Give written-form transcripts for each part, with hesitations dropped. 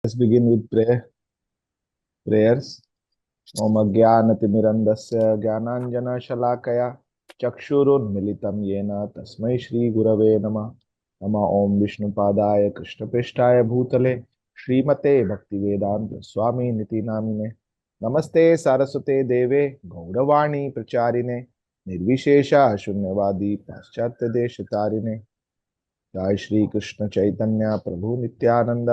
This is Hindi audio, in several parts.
Let's begin with prayers. Om Ajnanatimirandasya Jnananjana Chakshurunmilitam Yena Tasmai Shri Gurave Namah. Nama Om Vishnupadaya Krishnapeshtaya Bhutale Srimate Bhaktivedanta Swami Niti Namine. Namaste Saraswate Deve Gauravani Pracharine Nirvishesha Shunyavadi Paschatya Deshatarine. जय श्री कृष्ण चैतन्य प्रभु नित्यानंद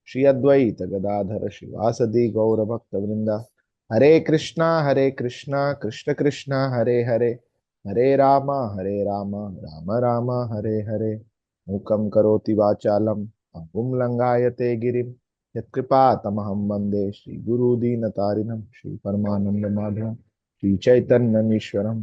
श्री अद्वैत गदाधर शिवासदि गौर भक्त वृंदा हरे कृष्णा कृष्ण कृष्ण हरे हरे राम राम राम हरे हरे मूकं करोति वाचालं पंगुं लंघायते गिरिं यत्कृपा तमहं वन्दे श्री गुरु दीनतारिणं श्री परमानंद माधवं श्री चैतन्यमीश्वरम्।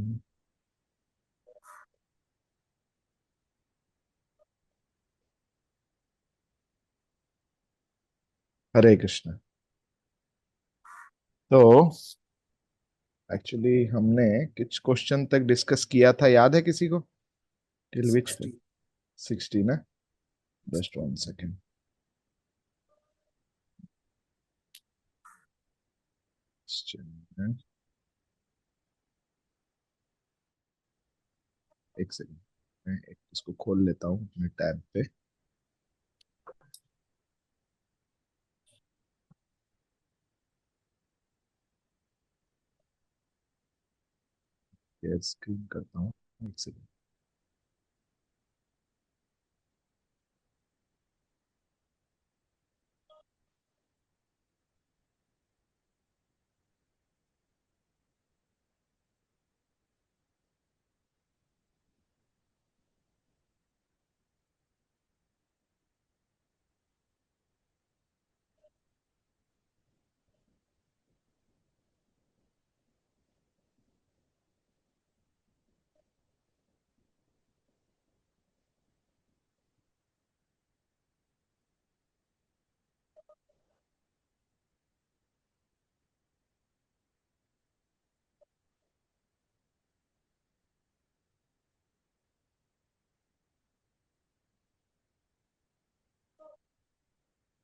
हरे कृष्ण। तो एक्चुअली हमने कुछ क्वेश्चन तक डिस्कस किया था, याद है किसी को? टिल विच 60 ना? Just one second. एक सेकेंड, मैं इसको खोल लेता हूँ अपने टैब पे। स्क्रीन करता हूँ, एक second.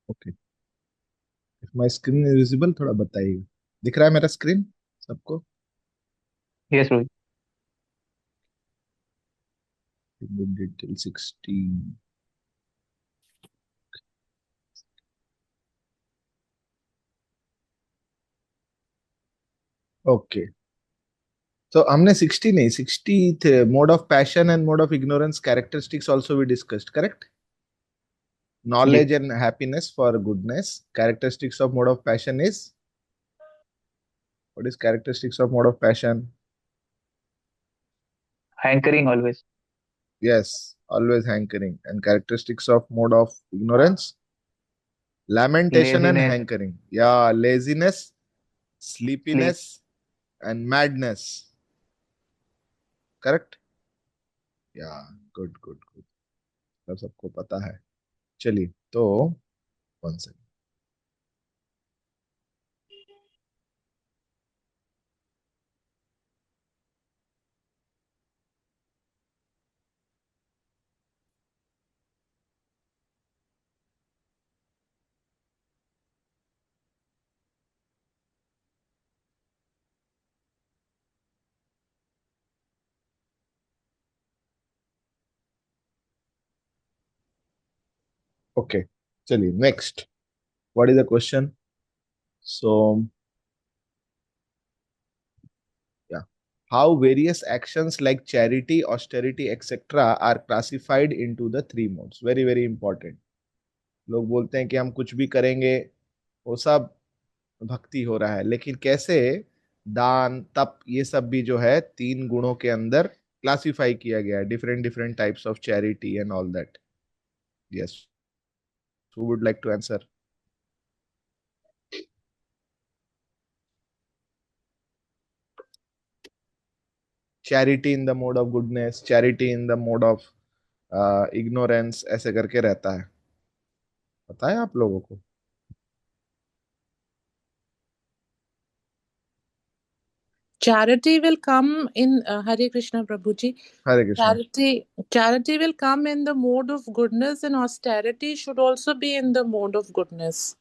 Okay, if my screen is visible थोड़ा बताइए। दिख रहा है मेरा स्क्रीन सबको? यस रोहित। डिटेल 16। ओके, तो हमने 60 नहीं, 60 थे। Mode of passion and mode of ignorance characteristics also we discussed, correct? जी। Knowledge and happiness for goodness. Characteristics of mode of passion is, what is characteristics of mode of passion? Hankering always. Yes, always hankering. And characteristics of mode of ignorance? Lamentation and laziness. hankering. Yeah, laziness, sleep. sleepiness, and madness. Correct? Yeah, good, good, good. सब सबको पता है। चलिए, तो वन सेकंड। ओके, चलिए next. What is the question? So yeah, how various actions like charity, austerity, etc. are classified into the three modes? Very very important. लोग बोलते हैं कि हम कुछ भी करेंगे वो सब भक्ति हो रहा है, लेकिन कैसे दान तप ये सब भी जो है तीन गुणों के अंदर क्लासिफाई किया गया है, different different types of charity and all that. Yes, who would like to answer? Charity in the mode of goodness, charity in the mode of ignorance, ऐसे करके रहता है। पता है आप लोगों को? Charity will come in Hare Krishna Prabhuji. Hare Krishna. Charity will come in the mode of goodness, and austerity should also be in the mode of goodness.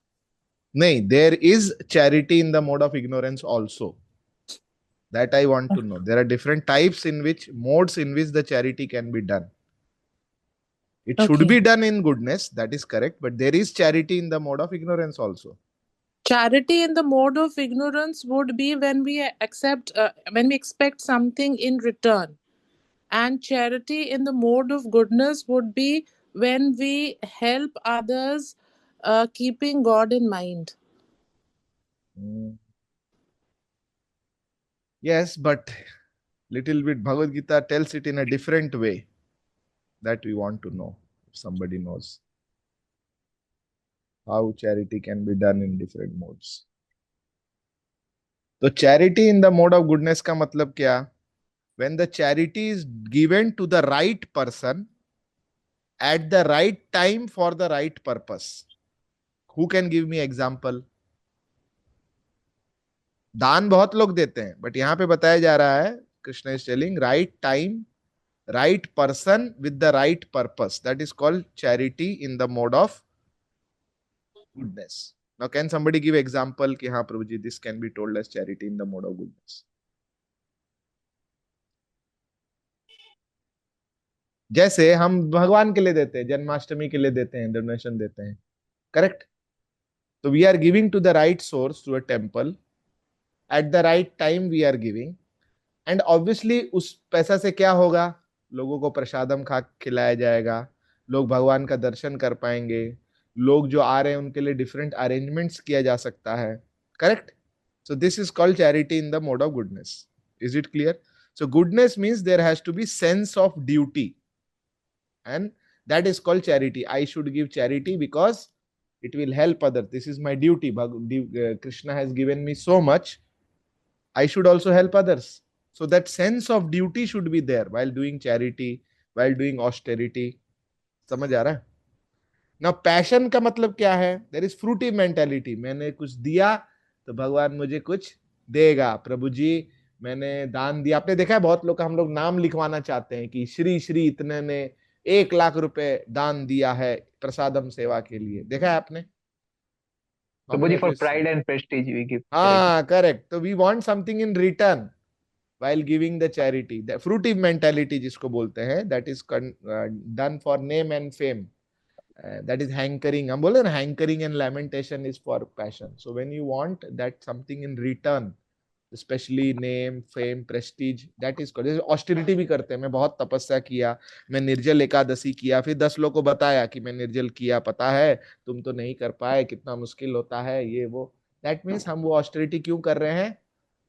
नहीं, there is charity in the mode of ignorance also. That I want to know. There are different types in which modes in which the charity can be done. It should be Okay. done in goodness, that is correct, but there is charity in the mode of ignorance also. Charity in the mode of ignorance would be when we expect something in return. And charity in the mode of goodness would be when we help others, keeping God in mind. Mm. Yes, but little bit Bhagavad Gita tells it in a different way that we want to know. If somebody knows how charity can be done in different modes. तो charity in the mode of goodness का मतलब क्या? When the charity is given to the right person at the right time for the right purpose. Who can give me example? दान बहुत लोग देते हैं, बट यहां पे बताया जा रहा है, Krishna is telling right time, right person with the right purpose. That is called charity in the mode of goodness. Now, can somebody give example कि हाँ प्रभु जी, this can be told as charity in the mode of goodness? जैसे हम भगवान के लिए देते हैं, जन्माष्टमी के लिए देते हैं, डोनेशन देते हैं, करेक्ट? तो we are giving to the right source, to a temple, at the right time we are giving, and obviously उस पैसा से क्या होगा? लोगों को प्रसादम खा खिलाया जाएगा, लोग भगवान का दर्शन कर पाएंगे, लोग जो आ रहे हैं उनके लिए डिफरेंट अरेंजमेंट्स किया जा सकता है, correct? So this is called charity in the mode of goodness. Is it clear? So goodness means there has to be sense of duty, and that is called charity. I should give charity because it will help others. This is my duty. Krishna has given me so much, I should also help others. So that sense of duty should be there while doing charity, while doing austerity. समझ आ रहा है? ना पैशन का मतलब क्या है? There is fruity mentality. मैंने कुछ दिया तो भगवान मुझे कुछ देगा. प्रभु जी, मैंने दान दिया. आपने देखा है बहुत लोग का, हम लोग नाम लिखवाना चाहते हैं कि श्री श्री इतने ने 1 लाख रुपए दान दिया है प्रसादम सेवा के लिए. देखा है आपने? Prabhu हमने ji, for फिर pride and prestige, we give charity. हाँ करेक्ट. तो we want something in return while giving the charity. The fruitive mentality जिसको बोलते हैं, that is done for name and fame. That is hankering. हम बोले ना, hankering and lamentation is for passion. So when you want that something in return, especially name, fame, prestige, that is called. जैसे austerity भी करते हैं. मैं बहुत तपस्या किया, मैं निर्जल एकादशी किया, फिर 10 लोग को बताया कि मैं निर्जल किया, पता है तुम तो नहीं कर पाए, कितना मुश्किल होता है ये वो. That means हम वो austerity क्यों कर रहे हैं?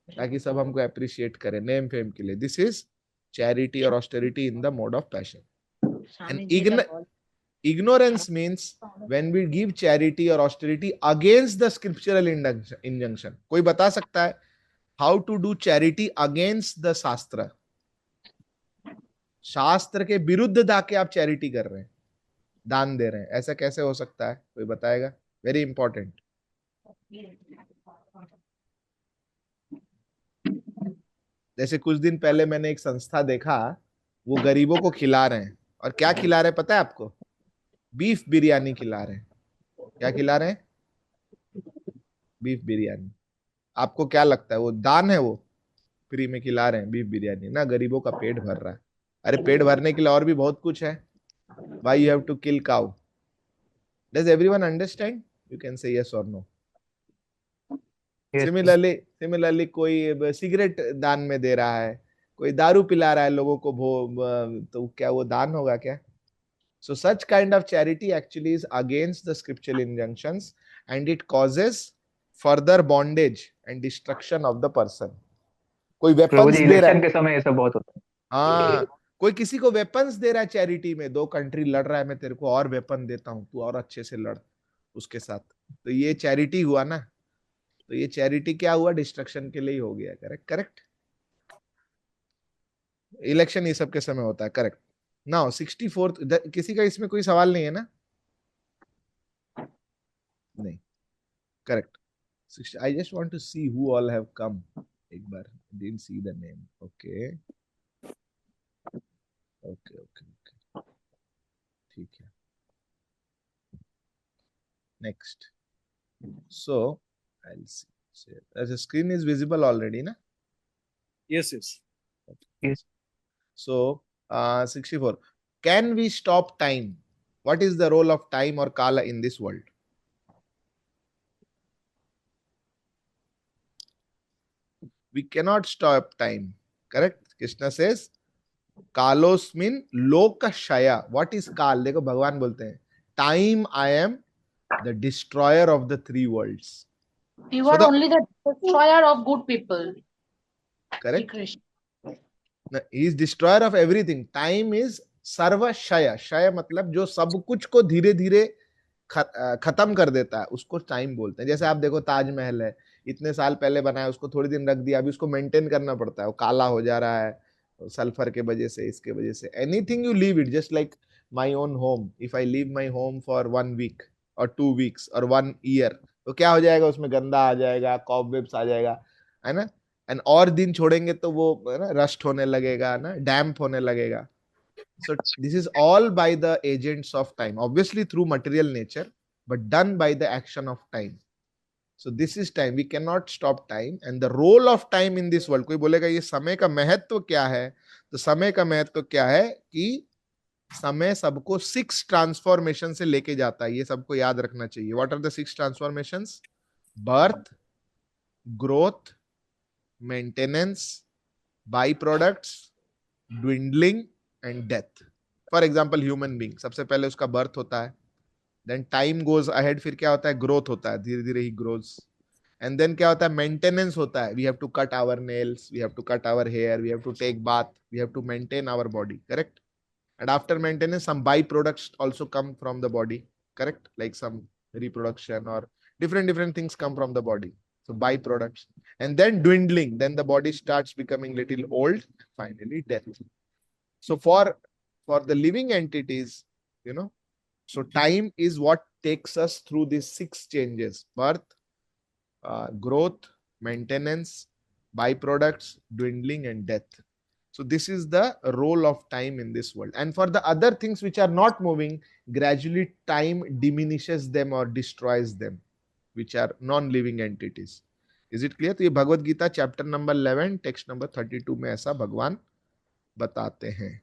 ताकि सब हमको अप्रिशिएट करें नेम फेम के लिए. दिस इज चैरिटी और austerity in the mode of passion. And ignorance means when we give charity or austerity against the scriptural injunction. कोई बता सकता है how to do charity against the शास्त्र? शास्त्र के विरुद्ध जाके आप चैरिटी कर रहे हैं, दान दे रहे हैं, ऐसा कैसे हो सकता है? कोई बताएगा? Very important. जैसे कुछ दिन पहले मैंने एक संस्था देखा, वो गरीबों को खिला रहे हैं. और क्या खिला रहे हैं पता है आपको? बीफ बिरयानी खिला रहे हैं. क्या खिला रहे हैं? बीफ बिरयानी. आपको क्या लगता है वो दान है? वो फ्री में खिला रहे हैं बीफ बिरयानी ना, गरीबों का पेट भर रहा है. अरे पेट भरने के लिए और भी बहुत कुछ है. Why you have to kill cow? Does everyone understand? You can say yes और नो. Yes, sir. सिमिलरली कोई सिगरेट दान में दे रहा है, कोई दारू पिला रहा है लोगों को, तो क्या वो दान होगा क्या? So such kind of charity actually is against the scriptural injunctions, and it causes further bondage and destruction of the person. कोई प्रभु weapons जी, दे रहा इलेक्शन है. के समय ये सब बहुत होता है. हाँ, कोई किसी को weapons दे रहा है चैरिटी में. दो कंट्री लड़ रहा है, मैं तेरे को और वेपन देता हूं, तू और अच्छे से लड़ उसके साथ. तो ये चैरिटी हुआ ना. तो ये चैरिटी क्या हुआ? डिस्ट्रक्शन के लिए ही हो गया. Correct correct. इलेक्शन ये सब के समय होता है. करेक्ट. Now 64th. किसी का इसमें कोई सवाल नहीं है ना? नहीं. Correct. I just want to see who all have come. एक बार didn't see the name. Okay. Okay. Okay. Okay. ठीक है. Next. So I'll see. As the screen is visible already, na? Yes, yes. Yes. So 64. Can we stop time? What is the role of time or kala in this world? We cannot stop time. Correct? Krishna says, कालोस्मिन लोकशया. What is kaal? देखो भगवान बोलते हैं time I am the destroyer of the three worlds. You So are only the destroyer of good people. correct? Krishna. He is destroyer of everything. Time is सर्व शय. शय मतलब जो सब कुछ को धीरे धीरे खत्म कर देता है, उसको टाइम बोलते हैं. जैसे आप देखो ताजमहल है, इतने साल पहले बनाया, उसको थोड़ी दिन रख दिया, अभी उसको मेंटेन करना पड़ता है, वो काला हो जा रहा है सल्फर के वजह से, इसके वजह से. Anything you leave it, just like my own home. If I leave my home for 1 week और 2 weeks और 1 year, तो क्या हो जाएगा? उसमें गंदा आ जाएगा, कॉबवेब्स आ जाएगा, है ना. एंड और दिन छोड़ेंगे तो वो है ना रस्ट होने लगेगा ना, डैम्प होने लगेगा. So this is all by the agents of time, obviously through material nature, but done by the action of time. So this is time. We cannot stop time. And the role of time in this world, कोई बोलेगा ये समय का महत्व क्या है? तो समय का महत्व क्या है कि समय सबको 6 ट्रांसफॉर्मेशन से लेके जाता है. ये सबको याद रखना चाहिए. What are the 6 transformations? Birth, growth, maintenance, byproducts, dwindling and death. For example human being, सबसे पहले उसका बर्थ होता है, देन टाइम गोज अहेड, फिर क्या होता है? ग्रोथ होता है, धीरे धीरे ही ग्रोज. एंड देन क्या होता है? मेंटेनेंस होता है. We have to cut our nails, we have to cut our hair, we have to take bath, we have to maintain our body. Correct? And after maintenance some byproducts also come from the body. Correct? Like some reproduction or different things come from the body. So byproducts. And then dwindling, then the body starts becoming little old, finally death. So for the living entities, you know, so time is what takes us through these 6 changes: birth, growth, maintenance, byproducts, dwindling and death. So this is the role of time in this world. And for the other things which are not moving, gradually time diminishes them or destroys them, which are non-living entities. Is it clear? तो ये Bhagavad Gita chapter number 11 text number 32 में ऐसा भगवान बताते हैं.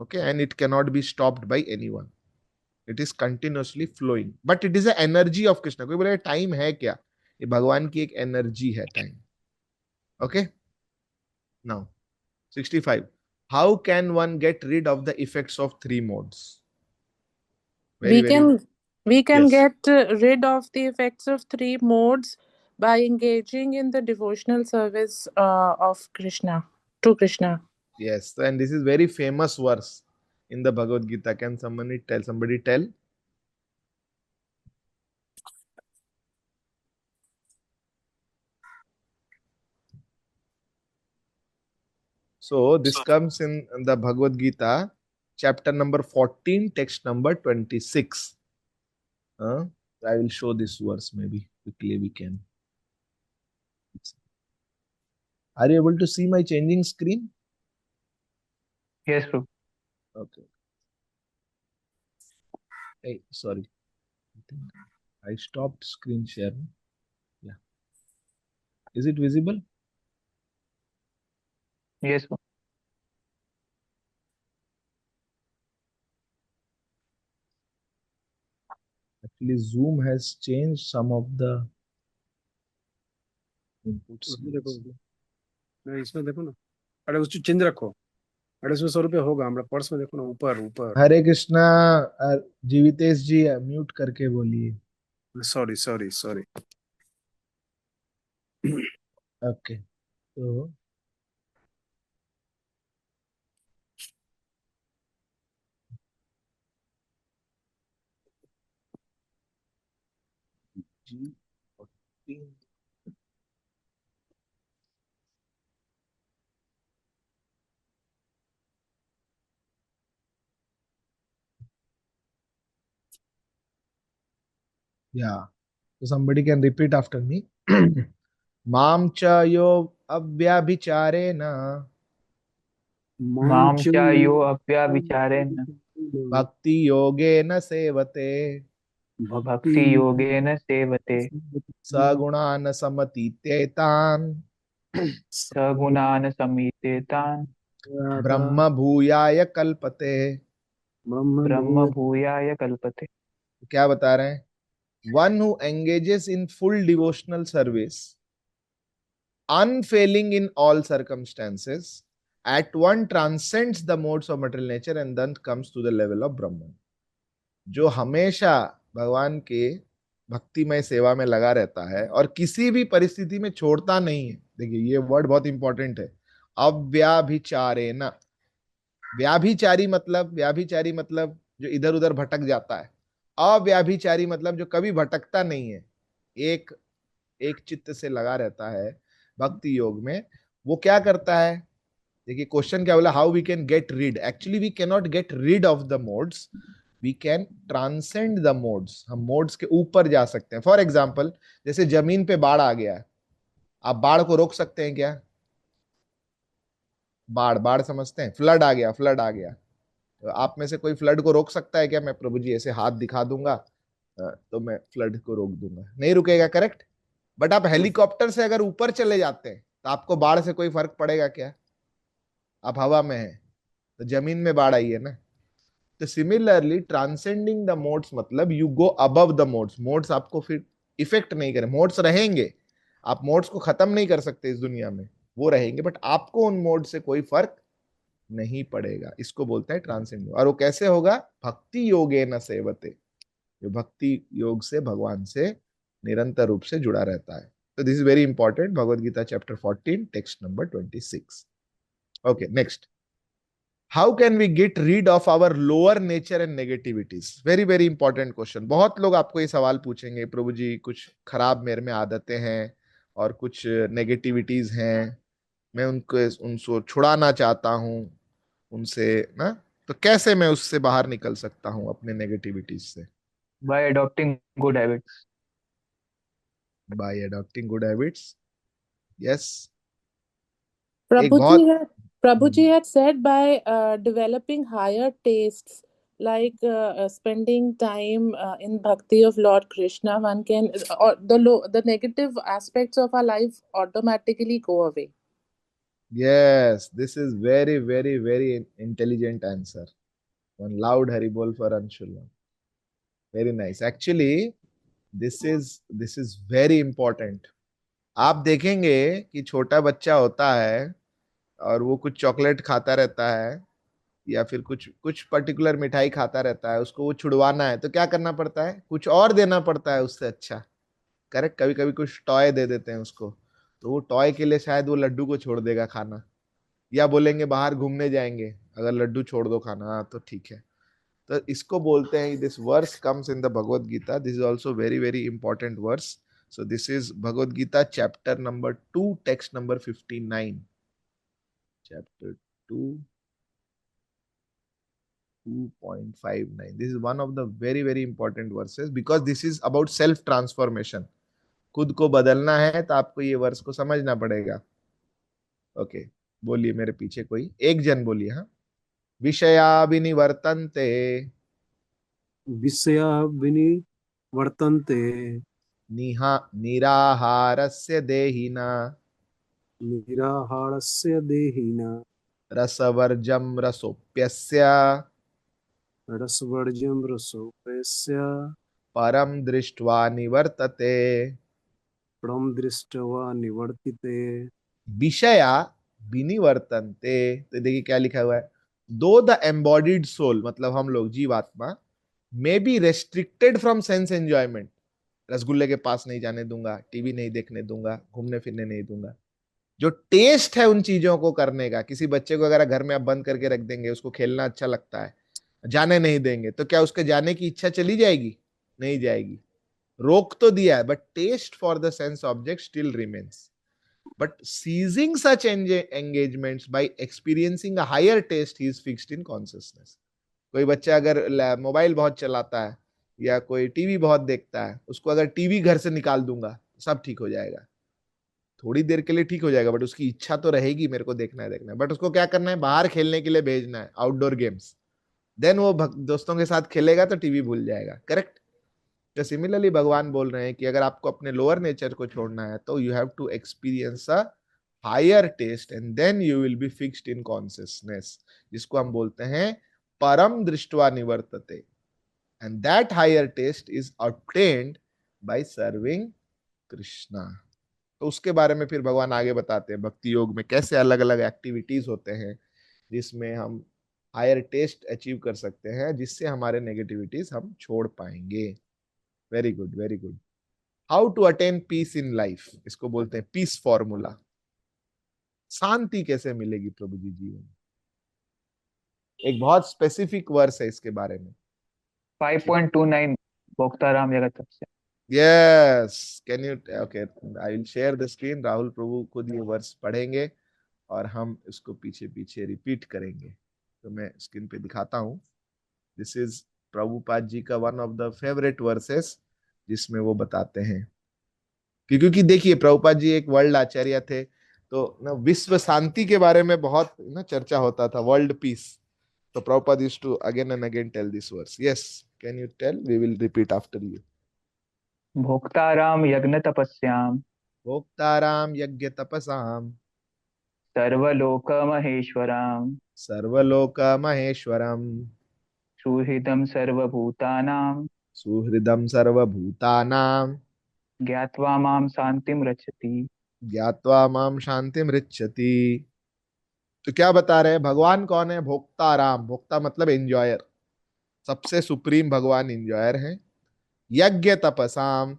Okay, and it cannot be stopped by anyone. It is continuously flowing, but it is a energy of Krishna. कोई बोले टाइम है क्या? ये भगवान की एक एनर्जी है time. Okay, now 65. How can one get rid of the effects of 3 modes? We can Yes. get rid of the effects of 3 modes by engaging in the devotional service of Krishna, to Krishna. Yes, and this is very famous verse in the Bhagavad Gita. Can somebody tell? So this comes in the Bhagavad Gita, chapter number 14, text number 26. I will show this verse maybe quickly we can. Are you able to see my changing screen? Yes, Prabhu. Okay. Hey, sorry. I think I stopped screen sharing. Yeah. Is it visible? Yes, Prabhu. Actually, Zoom has changed some of the inputs. उसमें देखो, नहीं इसमें देखो ना, अरे उसको चेंज रखो, अरे इसमें 100 रुपये होगा, हमारा पर्स में देखो ना, ऊपर ऊपर. हरे कृष्णा. जीवितेश जी म्यूट करके बोलिए. Sorry sorry sorry. ओके, तो G14. Yeah. So somebody can repeat after me. माम च यो अव्याभिचारेण मां च यो अव्यभिचारेण भक्ति योगेन सेवते भक्ति योगेन सेवते सगुणान समतीत्येतान् सगुणान् समीतेतान् ब्रह्म भूयाय कल्पते। ब्रह्म भूयाय कल्पते। क्या बता रहे हैं? One who engages in full devotional service, unfailing in all circumstances, at one transcends the modes of material nature and then comes to the level of Brahman. जो हमेशा भगवान के भक्तिमय सेवा में लगा रहता है और किसी भी परिस्थिति में छोड़ता नहीं है। देखिए ये वर्ड बहुत इंपॉर्टेंट है, अव्याभिचारेण। व्याभिचारी मतलब जो इधर उधर भटक जाता है। अव्याभिचारी मतलब जो कभी भटकता नहीं है, एक एक चित्त से लगा रहता है भक्ति योग में। वो क्या करता है? देखिए क्वेश्चन क्या बोला, how we can get rid. Actually we can not get rid of the modes, we can transcend the modes. हम मोड्स के ऊपर जा सकते हैं। फॉर एग्जाम्पल, जैसे जमीन पे बाढ़ आ गया है, आप बाढ़ को रोक सकते हैं क्या? बाढ़ बाढ़ समझते हैं, फ्लड आ गया, फ्लड आ गया, तो आप में से कोई फ्लड को रोक सकता है क्या? मैं प्रभु जी ऐसे हाथ दिखा दूंगा तो मैं फ्लड को रोक दूंगा, नहीं रुकेगा, करेक्ट। बट आप हेलीकॉप्टर से अगर ऊपर चले जाते हैं तो आपको बाढ़ से कोई फर्क पड़ेगा क्या? आप हवा में हैं तो जमीन में बाढ़ आई है ना। तो सिमिलरली ट्रांसेंडिंग द मोड्स मतलब you go above the modes. Modes आपको फिर इफेक्ट नहीं करें, मोड्स रहेंगे, आप मोड्स को खत्म नहीं कर सकते इस दुनिया में, वो रहेंगे, बट आपको उन मोड से कोई फर्क नहीं पड़ेगा। इसको बोलते हैं ट्रांसेंड। और वो कैसे होगा? भक्ति योगे न सेवते, जो भक्ति योग से भगवान से निरंतर रूप से जुड़ा रहता है। तो this is very important, Bhagavad Gita chapter 14 text number 26। Okay, next, how can we get rid of our lower nature and negativities? Very very important question. बहुत लोग आपको ये सवाल पूछेंगे, प्रभु जी कुछ खराब मेरे में आदतें हैं और कुछ नेगेटिविटीज हैं, मैं उनको छुड़ाना चाहता हूं उनसे ना, तो कैसे मैं उससे बाहर निकल सकता हूं अपने नेगेटिविटीज से? Bye adopting good habits. Bye adopting good habits, yes. एक Prabhuji बहुत had Prabhuji had said by developing higher tastes, like spending time in bhakti of Lord Krishna, one can or the negative aspects of our life automatically go away. yes, this is very very very intelligent answer. One loud Haribol for Anshulam. Very nice. Actually, this is very important. आप देखेंगे कि छोटा बच्चा होता है और वो कुछ चॉकलेट खाता रहता है या फिर कुछ कुछ पर्टिकुलर मिठाई खाता रहता है, उसको वो छुड़वाना है तो क्या करना पड़ता है? कुछ और देना पड़ता है उससे अच्छा, करेक्ट। कभी कभी कुछ टॉय दे देते हैं उसको, तो वो टॉय के लिए शायद वो लड्डू को छोड़ देगा खाना, या बोलेंगे बाहर घूमने जाएंगे, अगर लड्डू छोड़ दो खाना, हाँ तो ठीक है। तो इसको बोलते हैं, this verse comes in the Bhagavad Gita, this is also very very important verse. So this is Bhagavad Gita chapter number 2 text number 59। Chapter 2 2.59, this is one of the very very important verses because this is about self transformation। खुद को बदलना है तो आपको ये वर्स को समझना पड़ेगा। ओके, बोलिए मेरे पीछे कोई एक जन बोलिए। हाँ, विषया विनिवर्तन्ते विषया विनिवर्तन्ते निहा निराहारस्य देहिना निराहारस्य देहिना रसवर्जम रसोप्यस्य रसवर्ज्यं रसोपस्य परम दृष्ट्वा निवर्तते। परं दृष्ट्वा निवर्तिते। विषया विनिवर्तन्ते, तो देखिए क्या लिखा हुआ है, दो द एम्बॉडीड सोल मतलब हम लोग जीवात्मा may be restricted from sense enjoyment. रसगुल्ले के पास नहीं जाने दूंगा, टीवी नहीं देखने दूंगा, घूमने फिरने नहीं दूंगा। जो टेस्ट है उन चीजों को करने का, किसी बच्चे को अगर घर में आप बंद करके रख देंगे, उसको खेलना अच्छा लगता है, जाने नहीं देंगे, तो क्या उसके जाने की इच्छा चली जाएगी? नहीं जाएगी। रोक तो दिया है but taste for the sense object still remains. But seizing such engagements by experiencing a higher taste, he is fixed in consciousness। कोई बच्चा अगर मोबाइल बहुत चलाता है या कोई टीवी बहुत देखता है, उसको अगर टीवी घर से निकाल दूंगा सब ठीक हो जाएगा, थोड़ी देर के लिए ठीक हो जाएगा, बट उसकी इच्छा तो रहेगी मेरे को देखना है। बट उसको क्या करना है? बाहर खेलने के लिए भेजना है, आउटडोर गेम्स। देन वो दोस्तों के साथ खेलेगा तो टीवी भूल जाएगा, करेक्ट। तो सिमिलरली भगवान बोल रहे हैं कि अगर आपको अपने लोअर नेचर को छोड़ना है तो you have to experience a higher taste and then you will be fixed in consciousness, जिसको हम बोलते हैं परम दृष्टवा निवर्तते, and that higher taste is obtained by serving Krishna. तो उसके बारे में फिर भगवान आगे बताते हैं भक्ति योग में कैसे अलग अलग एक्टिविटीज होते हैं जिसमें हम हायर टेस्ट अचीव कर सकते हैं, जिससे हमारे नेगेटिविटीज हम छोड़ पाएंगे। Very good, very good. How to attain peace in life, इसको बोलते हैं पीस फॉर्मूला। शांति कैसे मिलेगी प्रभु जी जीवन में? एक बहुत स्पेसिफिक वर्स है इसके बारे में। 5.29 भोक्ताराम जगत तपस्या। Yes, can you, okay, I will share the screen. Rahul Prabhu खुद ये वर्स पढ़ेंगे और हम इसको पीछे पीछे रिपीट करेंगे। तो मैं स्क्रीन पे दिखाता हूँ। दिस इज प्रभुपाद जी का one of the favourite versus, जिसमें वो बताते हैं क्योंकि देखिए प्रभुपाद जी एक वर्ल्ड आचार्य थे, तो ना विश्व शांति के बारे में बहुत ना चर्चा होता था, वर्ल्ड पीस। तो Prabhupada used to again and again tell this verse. Yes, can you tell? We will repeat after you. भोक्ताराम यज्ञ तपस्याम भोक्ताराम यज्ञ तपसाम सर्वलोक महेश्वराम सर्वलोक महेश्वरम सुहृदम सर्वभूतानां सुहृदम सर्वभूतानां ज्ञात्वा माम शांतिम रक्षति। ज्ञात्वा माम शांतिम रिच्छति। तो क्या बता रहे हैं भगवान कौन है? भोक्ता राम। भोक्ता मतलब एंजॉयर, सबसे सुप्रीम भगवान एंजॉयर हैं। यज्ञ तपसाम,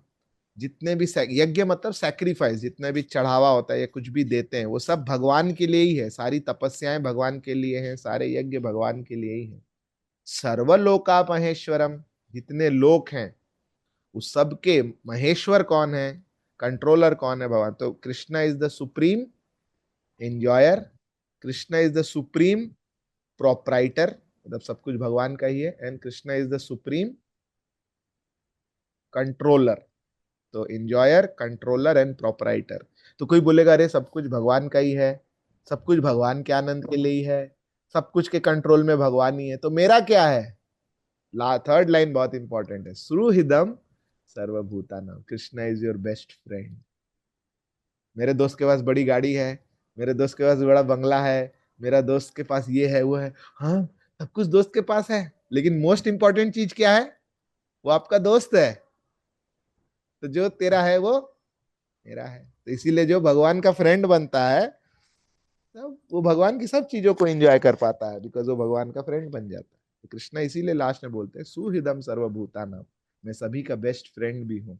जितने भी यज्ञ मतलब सैक्रिफाइस, जितने भी चढ़ावा होता है या कुछ भी देते हैं वो सब भगवान के लिए ही है। सारी तपस्याएं भगवान के लिए हैं, सारे यज्ञ भगवान के लिए ही हैं। सर्वलोका महेश्वरम, जितने लोक हैं उस सब के महेश्वर कौन है? कंट्रोलर कौन है? भगवान। तो Krishna is the supreme enjoyer, Krishna is the supreme proprietor, मतलब सब कुछ भगवान का ही है, and Krishna is the supreme controller. तो एंजॉयर, कंट्रोलर एंड प्रोप्राइटर। तो कोई बोलेगा अरे सब कुछ भगवान का ही है, सब कुछ भगवान के आनंद के लिए ही है, सब कुछ के कंट्रोल में भगवान ही है, तो मेरा क्या है? थर्ड लाइन बहुत इंपॉर्टेंट है, सुहृदम सर्वभूतानां, Krishna is your best friend. मेरे दोस्त के पास बड़ी गाड़ी है, मेरे दोस्त के पास बड़ा बंगला है, मेरा दोस्त के पास ये है वो है, हाँ सब कुछ दोस्त के पास है, लेकिन मोस्ट इंपॉर्टेंट चीज क्या है? वो आपका दोस्त है। तो जो तेरा है वो मेरा है। तो इसीलिए जो भगवान का फ्रेंड बनता है तब वो भगवान की सब चीजों को एंजॉय कर पाता है, बिकॉज वो भगवान का फ्रेंड बन जाता है। तो कृष्णा इसीलिए लास्ट में बोलते हैं सुहृदम सर्वभूतानां, मैं सभी का बेस्ट फ्रेंड भी हूं।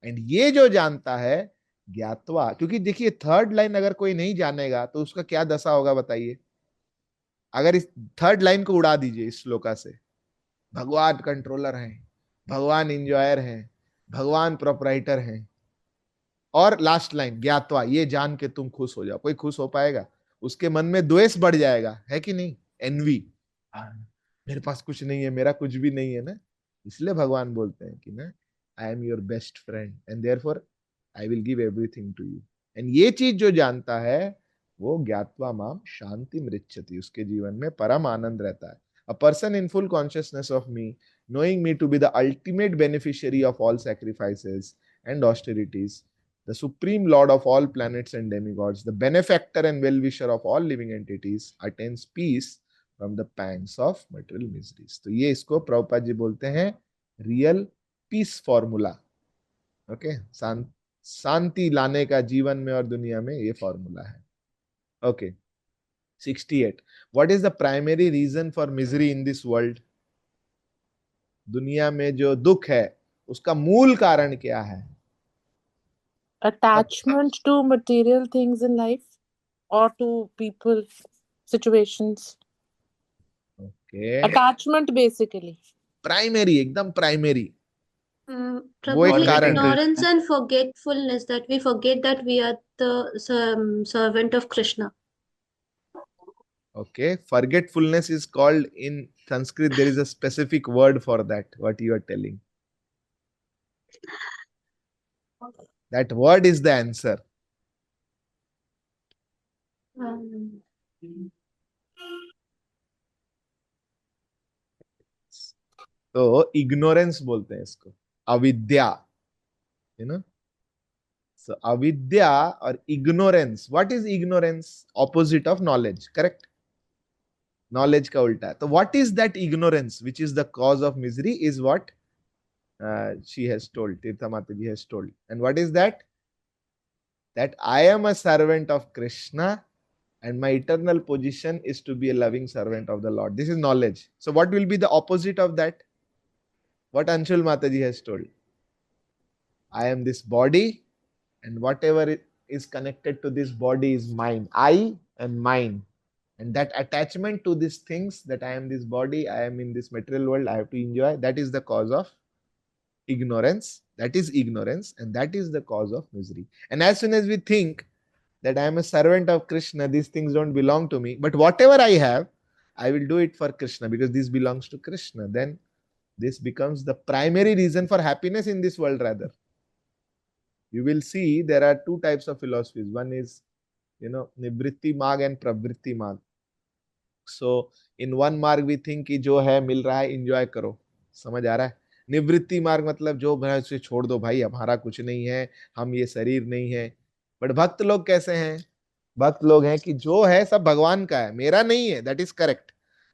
एंड ये जो जानता है ज्ञातवा, क्योंकि देखिए थर्ड लाइन अगर कोई नहीं जानेगा तो उसका क्या दशा होगा बताइए? अगर इस थर्ड लाइन को उड़ा दीजिए इस श्लोका से, भगवान कंट्रोलर हैं, भगवान इंजॉयर हैं, भगवान प्रोपराइटर हैं, और लास्ट लाइन ज्ञातवा, ये जान के तुम खुश हो जाओ, कोई खुश हो पाएगा? उसके मन में द्वेष बढ़ जाएगा, है कि नहीं? एनवी, मेरे पास कुछ नहीं है, मेरा कुछ भी नहीं है ना। इसलिए भगवान बोलते हैं कि ना I am your best friend and therefore I will give everything to you. And ये चीज जो जानता है वो ज्ञात्वा माम शांति मृच्छति, उसके जीवन में परम आनंद रहता है। A person in full consciousness of me, knowing me to be the ultimate beneficiary of all sacrifices and austerities, the supreme lord of all planets and demigods, the benefactor and well-wisher of all living entities, attains peace from the pangs of material miseries। तो ये इसको प्रभुपाद जी बोलते हैं रियल पीस फॉर्मूला। ओके, शांति लाने का जीवन में और दुनिया में ये फॉर्मूला है। Okay, 68, what is the primary reason for misery in this world? दुनिया में जो दुख है उसका मूल कारण क्या है? Attachment to material things in life or to people, situations. Okay, Attachment basically. Primary, एकदम प्राइमरी, वो Prabhu, एक the कारण है। ignorance and forgetfulness, that we forget that we are the servant of Krishna. Okay, forgetfulness is called in Sanskrit. There is a specific word for that. What you are telling? That word is the answer. Um, तो इग्नोरेंस बोलते हैं इसको, अविद्या, you know. So avidya or ignorance. What is ignorance? Opposite of knowledge, correct? Knowledge का उल्टा है. तो what is that ignorance which is the cause of misery is what she has told, Tirtha Mataji has told. And what is that? That I am a servant of Krishna and my eternal position is to be a loving servant of the Lord. This is knowledge. So what will be the opposite of that? What Anshul Mataji has told. I am this body and whatever is connected to this body is mine. I and mine. And that attachment to these things, that I am this body, I am in this material world, I have to enjoy, that is the cause of ignorance. That is ignorance, and that is the cause of misery. And as soon as we think that I am a servant of Krishna, these things don't belong to me, but whatever I have, I will do it for Krishna because this belongs to Krishna, then this becomes the primary reason for happiness in this world rather. You will see there are two types of philosophies. One is, Nivritti Marg and Pravritti Marg. So in one marg we think कि जो है मिल रहा है enjoy करो, समझ आ रहा है. निवृत्ति मार्ग मतलब जो है उसे छोड़ दो भाई, हमारा कुछ नहीं है, हम ये शरीर नहीं है. बट भक्त लोग कैसे हैं? भक्त लोग हैं कि जो है सब भगवान का है, मेरा नहीं है, दैट इज करेक्ट,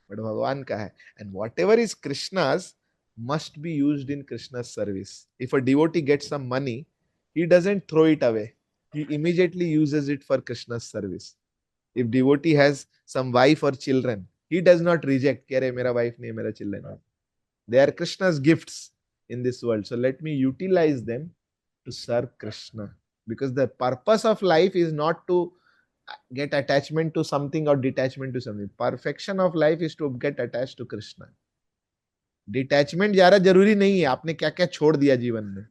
बट भगवान का है. And what ever is Krishna's must be used in Krishna's service. If a devotee gets some money, he doesn't throw it away. He immediately uses it for Krishna's service. If devotee has some wife or children, he does not reject, कि अरे मेरा wife नहीं, मेरा children है. They are Krishna's gifts in this world. So let me utilize them to serve Krishna. Because the purpose of life is not to get attachment to something or detachment to something. Perfection of life is to get attached to Krishna. Detachment ज्यादा जरूरी नहीं है, आपने क्या क्या छोड़ दिया जीवन में.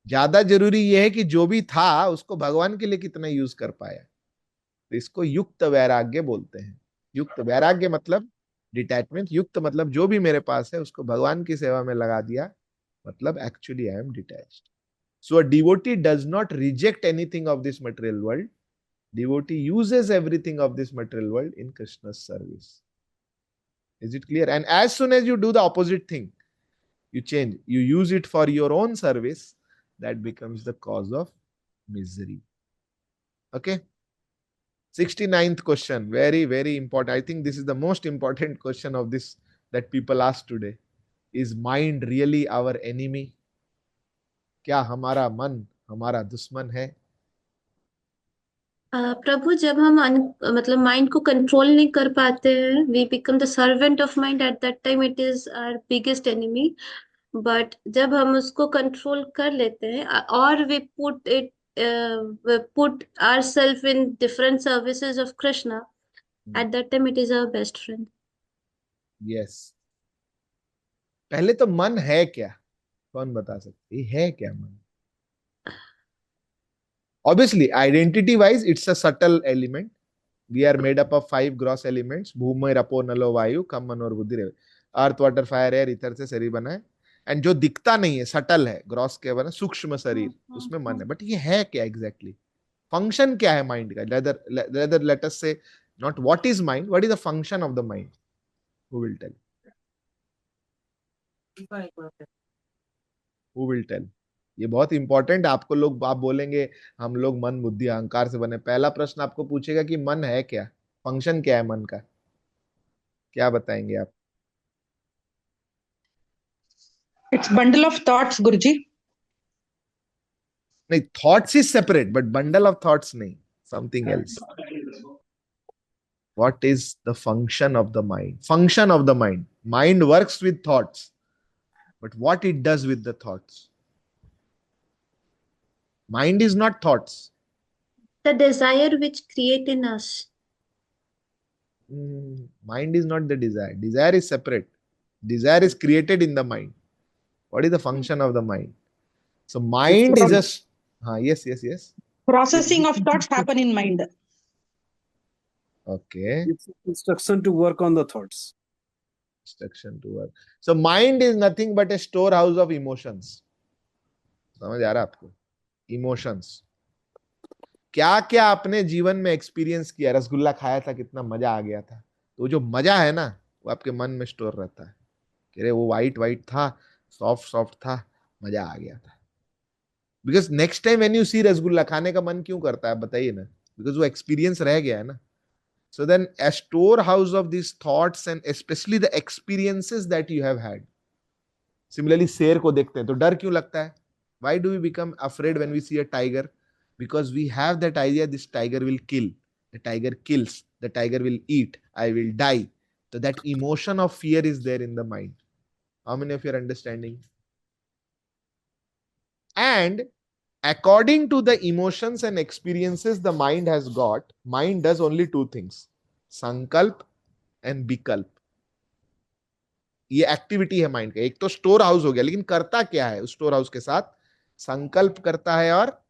ज्यादा जरूरी यह है कि जो भी था उसको भगवान के लिए कितना यूज कर पाया. तो इसको युक्त वैराग्य बोलते हैं. युक्त वैराग्य मतलब डिटैचमेंट, युक्त मतलब जो भी मेरे पास है उसको भगवान की सेवा में लगा दिया, मतलब actually I am detached. So a devotee does not reject anything of this material world. Devotee uses everything of this material world in Krishna's service. Is it clear? And as soon as you do the opposite thing, you change, you use it for your own service, that becomes the cause of misery. Okay. 69th question, very very important. I think this is the most important question of this that people ask today. Is mind really our enemy? क्या हमारा मन हमारा दुश्मन है? प्रभु, जब हम मतलब माइंड को कंट्रोल नहीं कर पाते हैं, we become the servant of mind. At that time it is our biggest enemy. But जब हम उसको कंट्रोल कर लेते हैं और we put ourselves in different services of Krishna, at that time it is our best friend. Yes. पहले तो मन है क्या, कौन बता सकते है क्या मन? Obviously, identity-wise, it's a subtle element. We are made up of 5 gross elements. भूमि रपो नलो वायु कम मन और बुद्धि. अर्थ वाटर फायर एयर इतर से शरीर बना है. एंड जो दिखता नहीं है, सटल है, ग्रॉस के बना सूक्ष्म शरीर, उसमें मन है. बट ये है क्या एग्जैक्टली? फंक्शन क्या है माइंड का? Leather let us say not what is mind, what is the function of the mind? Who will tell? Who will tell? ये बहुत इंपॉर्टेंट. आपको लोग, आप बोलेंगे हम लोग मन बुद्धि अहंकार से बने. पहला प्रश्न आपको पूछेगा कि मन है क्या, फंक्शन क्या है मन का, क्या बताएंगे आप? It's bundle of thoughts, Guruji. नहीं, thoughts is separate, but bundle of thoughts नहीं, something else. What is the function of the mind? Function of the mind. Mind works with thoughts, but what it does with the thoughts? Mind is not thoughts. The desire which create in us. Mind is not the desire. Desire is separate. Desire is created in the mind. What is the function of the mind? So mind is a... yes. Processing of thoughts happen in mind. Okay. It's instruction to work on the thoughts. Instruction to work. So mind is nothing but a storehouse of emotions. समझ आ रहा है आपको? Emotions. क्या क्या आपने जीवन में एक्सपीरियंस किया? रसगुल्ला खाया था, कितना मजा आ गया था. तो जो मजा है ना, वो आपके मन में स्टोर रहता है. कि वो वाइट वाइट था, सॉफ्ट सॉफ्ट था, मजा आ गया था। Because next time when you see rasgulla, खाने का मन क्यों करता है बताइए ना? बिकॉज वो एक्सपीरियंस रह गया है ना। So then a storehouse of these thoughts and especially the experiences that you have had. Similarly, शेर को देखते हैं तो डर क्यों लगता है? Why do we become afraid when we see a tiger? Because we have that idea this tiger will kill. The tiger kills. The tiger will eat. I will die. So that emotion of fear is there in the mind. How many of you are understanding? And according to the emotions and experiences the mind has got, mind does only two things: sankalp and vikalp. ये एक्टिविटी है माइंड का। एक तो स्टोर हाउस हो गया, लेकिन करता क्या है उस स्टोर हाउस के साथ? संकल्प करता है और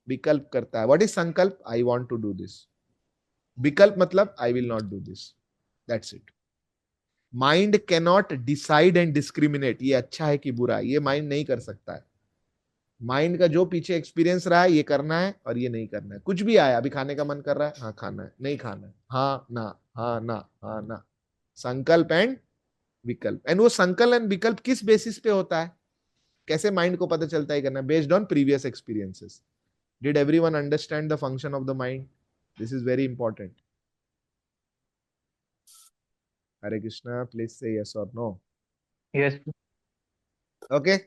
विकल्प करता है। What is sankalp? I want to do this. विकल्प मतलब I will not do this. That's it. Mind cannot decide and discriminate, ये अच्छा है कि बुरा, ये माइंड नहीं कर सकता है। माइंड का जो पीछे एक्सपीरियंस रहा है, ये करना है और ये नहीं करना है। कुछ भी आया, अभी खाने का मन कर रहा है, हाँ खाना है, नहीं खाना है, हाँ ना, हाँ ना, हाँ ना। संकल्प एंड विकल्प। एंड वो संकल्प एंड विकल्प किस बेसिस पे होता है? कैसे माइंड को पता चलता है करना? Based on previous experiences. Did everyone understand the function of the mind? This is very important. Hare Krishna, please से यस और नो। यस। ओके,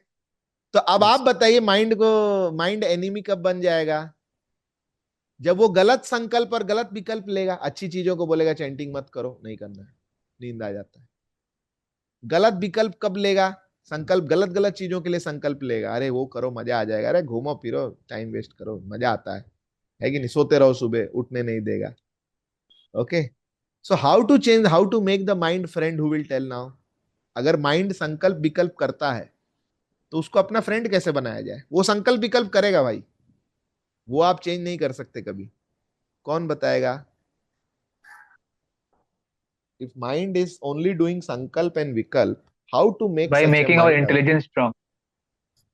तो अब आप बताइए माइंड को, माइंड एनिमी कब बन जाएगा? जब वो गलत संकल्प और गलत विकल्प लेगा। अच्छी चीजों को बोलेगा चैंटिंग मत करो, नहीं करना है, नींद आ जाता है। गलत विकल्प कब लेगा? संकल्प गलत गलत चीजों के लिए संकल्प लेगा, अरे वो करो मजा आ जाएगा, अरे घूमो फिरो टाइम वेस्ट करो मजा आता है कि नहीं? सोते रहो, सुबह उठने नहीं देगा। Okay, so how to change, how to make the mind friend who will tell now? अगर माइंड संकल्प विकल्प करता है तो उसको अपना फ्रेंड कैसे बनाया जाए? वो संकल्प विकल्प करेगा भाई, वो आप चेंज नहीं कर सकते कभी। कौन बताएगा? If mind is only doing sankalp and vikalp, how to make by such a making our mind? Intelligence strong.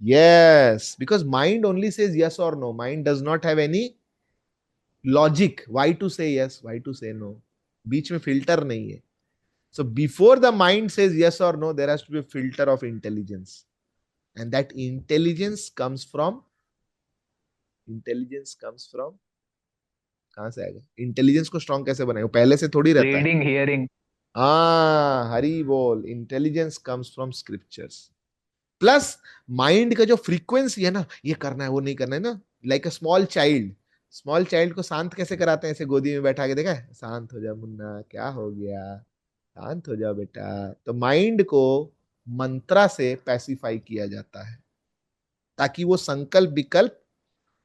Yes, because mind only says yes or no. Mind does not have any logic. Why to say yes? Why to say no? बीच में फिल्टर नहीं है. So before the mind says yes or no, there has to be a filter of intelligence, and that intelligence comes from कहाँ से आएगा? इंटेलिजेंस को स्ट्रांग कैसे बनाए? वो पहले से थोड़ी रहता है। Reading, hearing. हाँ, हरी बोल। Intelligence comes from scriptures. Plus mind का जो फ्रीक्वेंसी है ना, ये करना है वो नहीं करना है ना, like a small child. Small child को शांत कैसे कराते हैं? ऐसे गोदी में बैठा के, देखा है? शांत हो जा मुन्ना, क्या हो गया, शांत हो जाओ बेटा। तो माइंड को मंत्रा से पैसिफाई किया जाता है ताकि वो संकल्प विकल्प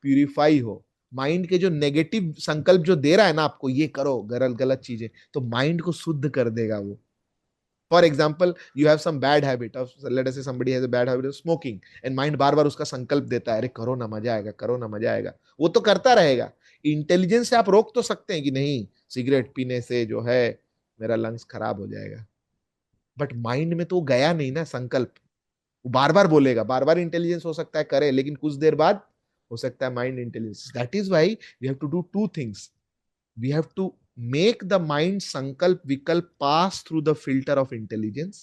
प्यूरिफाई हो। माइंड के जो नेगेटिव संकल्प जो दे रहा है ना आपको, ये करो गलत गलत चीजें, तो माइंड को शुद्ध कर देगा वो। For example, you have some bad habit of, let us say somebody has a bad habit of smoking, and mind बार बार उसका संकल्प देता है, अरे करो ना मजा आएगा, करो ना मजा आएगा। वो तो करता रहेगा। इंटेलिजेंस से आप रोक तो सकते हैं कि नहीं, सिगरेट पीने से जो है मेरा लंग्स खराब हो जाएगा, बट माइंड में तो गया नहीं ना संकल्प। वो बार बार बोलेगा, बार बार इंटेलिजेंस हो सकता है करे, लेकिन कुछ देर बाद हो सकता है mind intelligence. That is why we have to do two things. We have to make the mind sankalp vikalp pass through the filter of intelligence,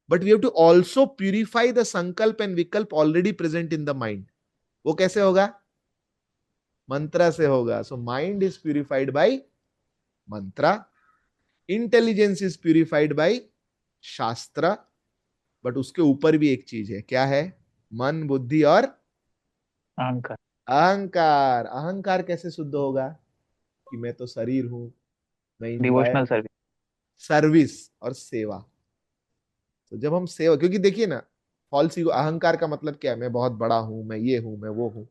but we have to also purify the sankalp and vikalp already present in the mind. वो कैसे होगा? मंत्रा से होगा. So mind is purified by mantra, intelligence is purified by शास्त्र, बट उसके ऊपर भी एक चीज है, क्या है? मन, बुद्धि और अहंकार। अहंकार. अहंकार कैसे शुद्ध होगा? कि मैं तो शरीर हूं, मैं इंजॉय, डिवोशनल सर्विस। सर्विस और सेवा। तो जब हम सेवा, क्योंकि देखिए ना, फॉल्स ईगो, अहंकार का मतलब क्या है? मैं बहुत बड़ा हूं, मैं ये हूं, मैं वो हूं।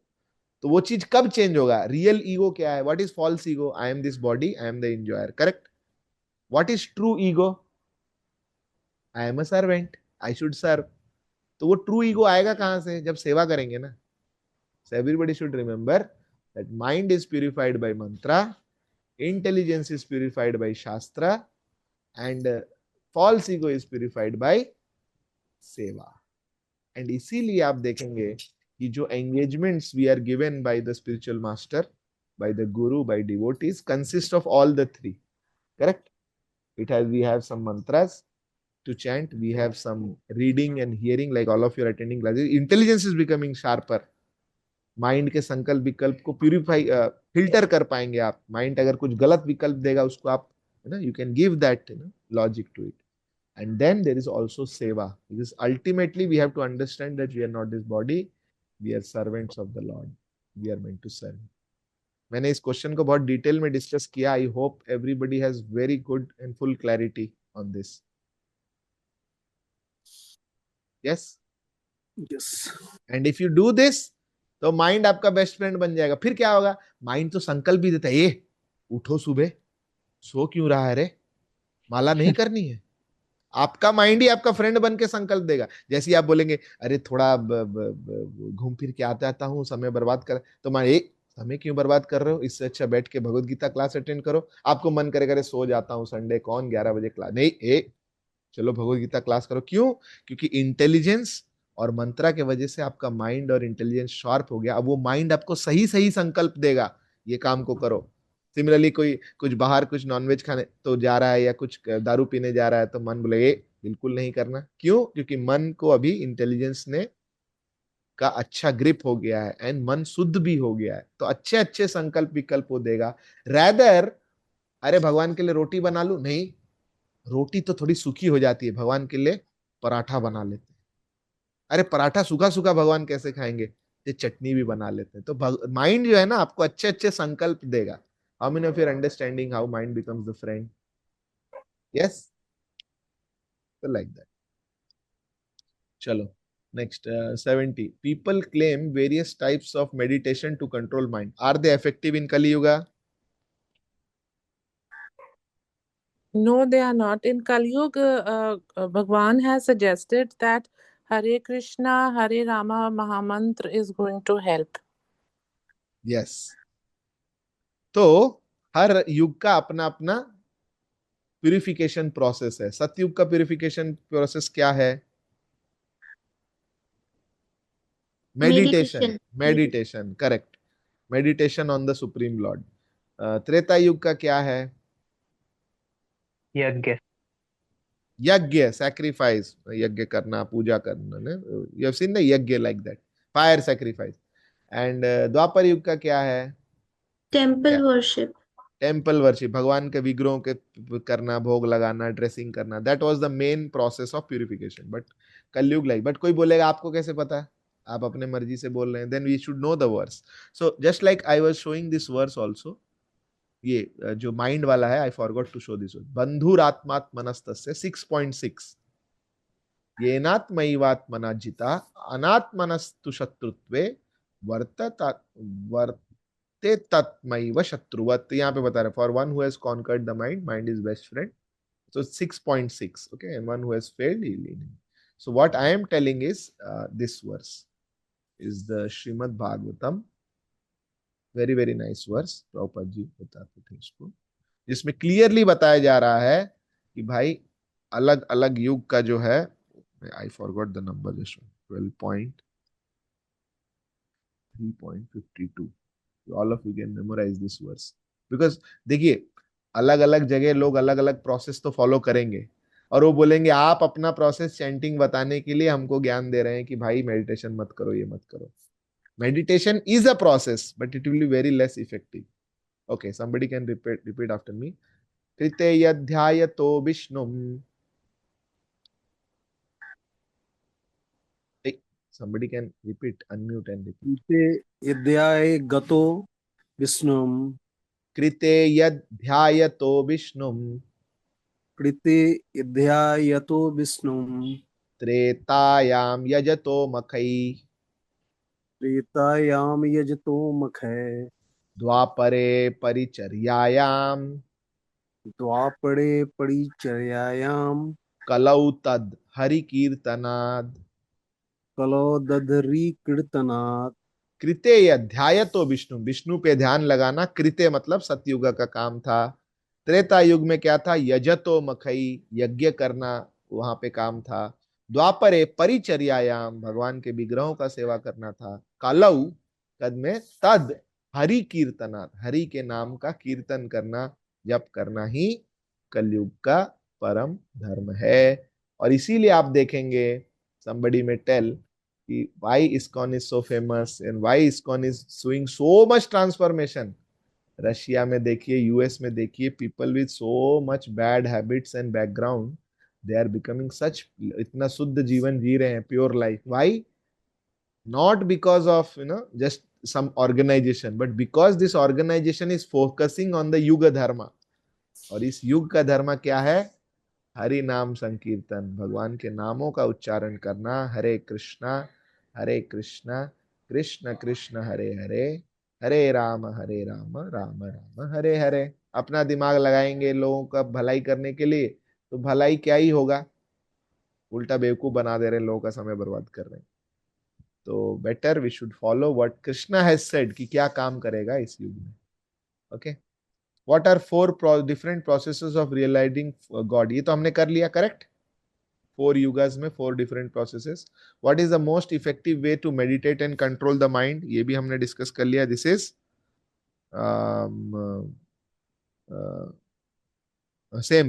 तो वो चीज कब चेंज होगा? रियल ईगो क्या है? What is false ego? I am this body, I am the enjoyer, correct? What is true ego? I am a servant, I should serve. तो वो ट्रू ईगो आएगा कहां से? जब सेवा करेंगे ना। So everybody should remember that mind is purified by mantra, intelligence is purified by shastra, and false ego is purified by seva. And इसीलिए आप देखेंगे कि जो engagements we are given by the spiritual master, by the guru, by devotees, consist of all the three, correct? It has, we have some mantras, to chant. We have some reading and hearing, like all of you are attending classes. Intelligence is becoming sharper. Mind के संकल्प विकल्प को प्यूरिफाई फिल्टर कर पाएंगे आप. माइंड अगर कुछ गलत विकल्प देगा उसको आप you can give that logic to it. And then there is also seva, because ultimately we have to understand that we are not this body, we are servants of the Lord, we are meant to serve. मैंने इस क्वेश्चन को बहुत डिटेल में डिस्कस किया. I hope everybody has very good and full clarity on this. Yes yes. And if you do this तो माइंड आपका बेस्ट फ्रेंड बन जाएगा. फिर क्या होगा, माइंड तो संकल्प भी देता है, ये उठो सुबह, सो क्यों रहा है रे, माला नहीं करनी है. आपका माइंड ही आपका फ्रेंड बन के संकल्प देगा. जैसे ही आप बोलेंगे अरे थोड़ा घूम फिर के आता हूँ, समय बर्बाद कर, तो माइंड समय क्यों बर्बाद कर रहे हो, इससे अच्छा बैठ के भगवत गीता क्लास अटेंड करो. आपको मन करेगा अरे सो जाता हूँ, संडे कौन 11 बजे क्लास, नहीं चलो भगवत गीता क्लास करो. क्यों? क्योंकि इंटेलिजेंस और मंत्रा के वजह से आपका माइंड और इंटेलिजेंस शार्प हो गया. अब वो माइंड आपको सही सही संकल्प देगा, ये काम को करो. सिमिलरली कोई कुछ बाहर कुछ नॉनवेज खाने तो जा रहा है या कुछ दारू पीने जा रहा है, तो मन बोले ये बिल्कुल नहीं करना. क्यों? क्योंकि मन को अभी इंटेलिजेंस ने का अच्छा ग्रिप हो गया है एंड मन शुद्ध भी हो गया है. तो अच्छे अच्छे संकल्प विकल्प वो देगा. रैदर अरे भगवान के लिए रोटी बना लूं, नहीं, रोटी तो थोड़ी सूखी हो जाती है, भगवान के लिए पराठा बना लेते हैं. अरे पराठा सूखा सूखा भगवान कैसे खाएंगे, ये चटनी भी बना लेते हैं. तो माइंड जो है ना आपको अच्छे अच्छे संकल्प देगा. How many of you are understanding how mind becomes the friend? Yes, तो लाइक दैट. चलो next, 70. People claim various types of meditation to control mind. Are they effective in Kali Yuga? No, they are not. In Kali Yuga, Bhagwan has suggested that Hare Krishna, Hare Rama Mahamantra is going to help. Yes. तो हर युग का अपना अपना प्यूरिफिकेशन प्रोसेस है. सतयुग का प्यूरिफिकेशन प्रोसेस क्या है? Meditation, correct. Meditation on the supreme Lord. Treta युग का क्या है? यज्ञ, सैक्रिफाइस, यज्ञ करना, पूजा करना. You have seen the yagya like that, fire sacrifice. And Dvapara Yuga का क्या है? Temple worship. भगवान के विग्रहों के करना, भोग लगाना, ड्रेसिंग करना. That was the main process of purification. But Kalyug like, but कोई बोलेगा आपको कैसे पता है, आप अपने मर्जी से बोल रहे हैं. Then we should know the verse. So just like I was showing this verse also, ये जो माइंड वाला है, I forgot to show this verse. बंधुरात्मात्मनस्तस्य 6.6, येनात्मैवात्मना जिता अनात्मनस्तु शत्रुत्वे वर्तते तत्मैव शत्रुवत्. यहाँ पे बता रहे for one who has conquered the mind, mind is best friend. So 6.6, okay, and one who has failed, he lead him. So what I am telling is, this verse is the Srimad Bhagavatam, very very nice verse. Prabhupada जी बताते थे इसको, जिसमें क्लियरली बताया जा रहा है कि भाई अलग अलग युग का जो है, I forgot the number, just 12.3.52. All of you can memorize this verse, because देखिए अलग अलग जगह लोग अलग अलग प्रोसेस तो फॉलो करेंगे, और वो बोलेंगे आप अपना प्रोसेस चैंटिंग बताने के लिए हमको ज्ञान दे रहे हैं कि भाई मेडिटेशन मत करो, ये मत करो. Meditation is a process, but it will be very less effective. Okay, somebody can repeat after me. कृते यध्यायतो विष्णुम. Somebody can repeat, unmute and repeat. कृते यद्याय गतो विष्णुम. कृते यध्यायतो विष्णुम. कृते यद्यायतो विष्णुम. त्रेतायाम यजतो मखै. त्रेतायाम यजतो मखै. द्वापरे परिचर्यायाम. द्वापरे परिचर्यायाम. कलौ तद हरि कीर्तनाद. कलो दधरी कीर्तनात्. कृते अध्याय तो विष्णु, विष्णु पे ध्यान लगाना. कृते मतलब सतयुग का काम था. त्रेता युग में क्या था? यजतो मखई, यज्ञ करना वहां पे काम था. द्वापरे परिचर्यायाम, भगवान के विग्रहों का सेवा करना था. कालऊ कद में तद हरि कीर्तनात्, हरि के नाम का कीर्तन करना, जप करना ही कलयुग का परम धर्म है. और इसीलिए आप देखेंगे somebody may tell कि why ISKCON is so famous and why ISKCON is showing so much transformation. Russia में देखिए, यूएस में देखिए, people with so much bad habits and background, they are becoming such, इतना शुद्ध जीवन जी रहे हैं, pure life. Why? Not because of just some organization, but because this organization is focusing on the युग धर्म. और इस युग का धर्म क्या है? हरि नाम संकीर्तन, भगवान के नामों का उच्चारण करना. हरे कृष्णा कृष्ण कृष्ण हरे हरे, हरे राम राम राम हरे हरे. अपना दिमाग लगाएंगे लोगों का भलाई करने के लिए, तो भलाई क्या ही होगा, उल्टा बेवकूफ बना दे रहे हैं, लोगों का समय बर्बाद कर रहे हैं. तो better we should follow what Krishna has said कि क्या काम करेगा इस युग में. Okay, what are 4 different processes of realising God, ये तो हमने कर लिया, करेक्ट. 4 युगास में 4 different processes. What is the most effective way to meditate and control the mind, ये भी हमने डिस्कस कर लिया. This is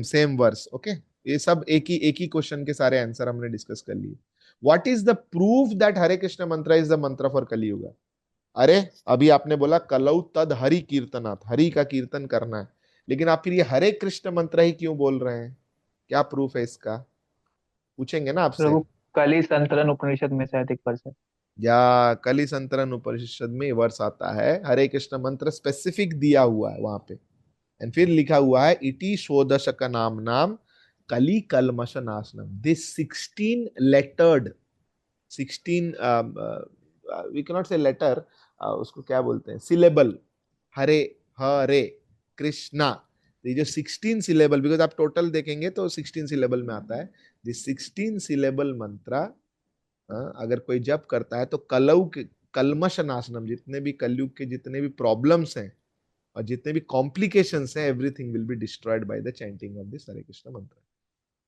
same verse. Okay, ये सब एक ही क्वेश्चन के सारे आंसर हमने डिस्कस कर लिए. What is the proof that Hare Krishna mantra is the mantra for Kaliyuga? अरे अभी आपने बोला कलौ तद हरि कीर्तनाथ, हरि का कीर्तन करना है, लेकिन आप फिर ये हरे कृष्ण मंत्र ही क्यों बोल रहे हैं? क्या प्रूफ है इसका? पूछेंगे ना आपसे. प्रभु कली संतरण उपनिषद में शायद एक वर्ष है। या कली संतरण उपनिषद में वर्ष आता है, हरे कृष्ण मंत्र स्पेसिफिक दिया हुआ है वहां पे, एंड फिर लिखा हुआ है इति षोडशक नाम कली कलमश नाशनम. This 16 lettered 16 we can not say letter, उसको क्या बोलते हैं, सिलेबल, हरे हरे कृष्णा. ये जो 16 सिलेबल, बिकॉज आप टोटल देखेंगे तो 16 सिलेबल में आता है. दिस 16 सिलेबल मंत्र अगर कोई जप करता है तो कलमश नाशनम, जितने भी कलयुग के जितने भी प्रॉब्लम्स हैं और जितने भी कॉम्प्लिकेशंस हैं, everything will be destroyed by the chanting of this Hare Krishna mantra.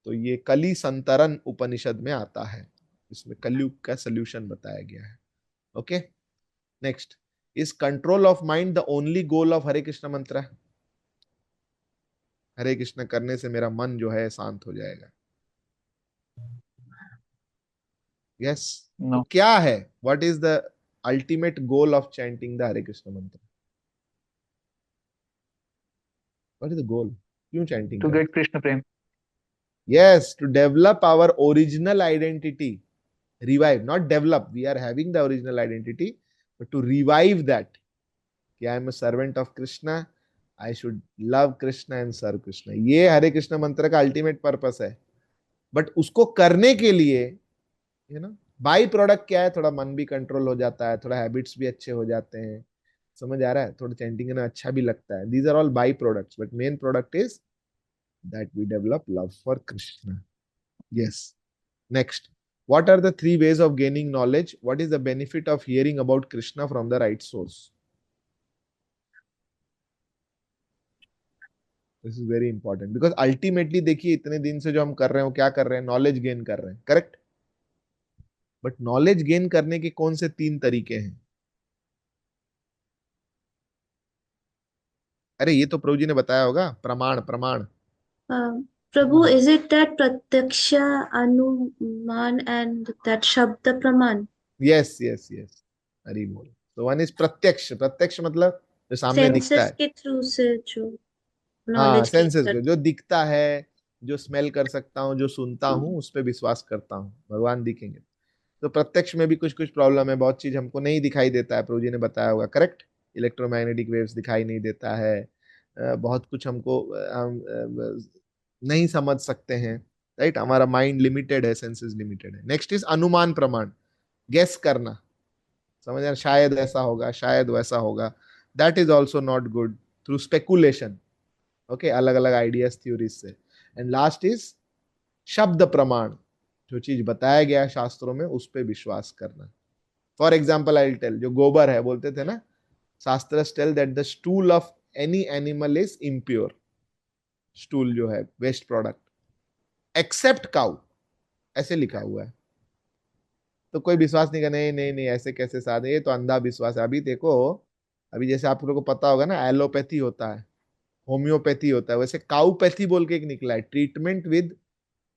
तो ये कली संतरण उपनिषद में आता है, इसमें कलयुग का सोल्यूशन बताया गया है. Okay, next, is control of mind the only goal of Hare Krishna mantra? Hare Krishna करने से मेरा मन जो है शांत हो जाएगा. यस. नो, क्या है, what is the ultimate goal of chanting the Hare Krishna mantra? What is the goal? क्यों चैंटिंग टू करें? Get Krishna prem. Yes, to develop our original identity. Revive, not develop. We are having the original identity, but to revive that. कि I am a servant of Krishna, I should love Krishna and serve Krishna. ये हरे कृष्ण मंत्र का अल्टीमेट पर्पस है. बट उसको करने के लिए बाई प्रोडक्ट क्या है, थोड़ा मन भी कंट्रोल हो जाता है, थोड़ा हैबिट्स भी अच्छे हो जाते हैं, समझ आ रहा है, थोड़ा चैंटिंग करना अच्छा भी लगता है. These are all byproducts, but main product is that we develop love for Krishna. Yes. Next, what are the 3 ways of gaining knowledge? What is the benefit of hearing about Krishna from the right source? This is very important because ultimately देखिए इतने दिन से जो हम कर रहे हैं, क्या कर रहे हैं, नॉलेज गेन कर रहे हैं, करेक्ट. बट नॉलेज गेन करने के कौन से 3 तरीके हैं? अरे ये तो प्रभु जी ने बताया होगा, प्रमाण. प्रमाण Prabhu, is it that Pratyaksha, Anuman and that Shabda Praman? yes. Hari बोल. तो वन इज प्रत्यक्ष. प्रत्यक्ष मतलब जो सामने दिखता Senses है. के थ्रू से जो हाँ, knowledge gain सेंसेस कर जो दिखता है, जो स्मेल कर सकता हूँ, जो सुनता हूँ, उस पर विश्वास करता हूँ, भगवान दिखेंगे. तो प्रत्यक्ष में भी कुछ कुछ प्रॉब्लम है, बहुत चीज हमको नहीं दिखाई देता है, प्रभु जी ने बताया होगा, करेक्ट. इलेक्ट्रोमैग्नेटिक वेव्स दिखाई नहीं देता है, बहुत कुछ हमको नहीं समझ सकते हैं, राइट. हमारा माइंड लिमिटेड है, सेंसेस लिमिटेड है. नेक्स्ट इज अनुमान प्रमाण, गेस करना, समझ रहे, शायद ऐसा होगा, शायद वैसा होगा. That is also not good. Through speculation, okay, अलग अलग आइडियाज थ्योरीज से. एंड लास्ट इज शब्द प्रमाण, जो चीज बताया गया है शास्त्रों में उस पर विश्वास करना. फॉर एग्जाम्पल आई टेल, जो गोबर है, बोलते थे ना, शास्त्र tell that the stool of any animal is impure. Stool जो है वेस्ट प्रोडक्ट, एक्सेप्ट काउ, ऐसे लिखा हुआ है. तो कोई विश्वास नहीं करना, नहीं ऐसे कैसे साधे, ये तो अंधा विश्वास है. अभी देखो, अभी जैसे आप लोगों को पता होगा ना, एलोपैथी होता है, होम्योपैथी होता है, वैसे काउपैथी बोल के एक निकला है, treatment with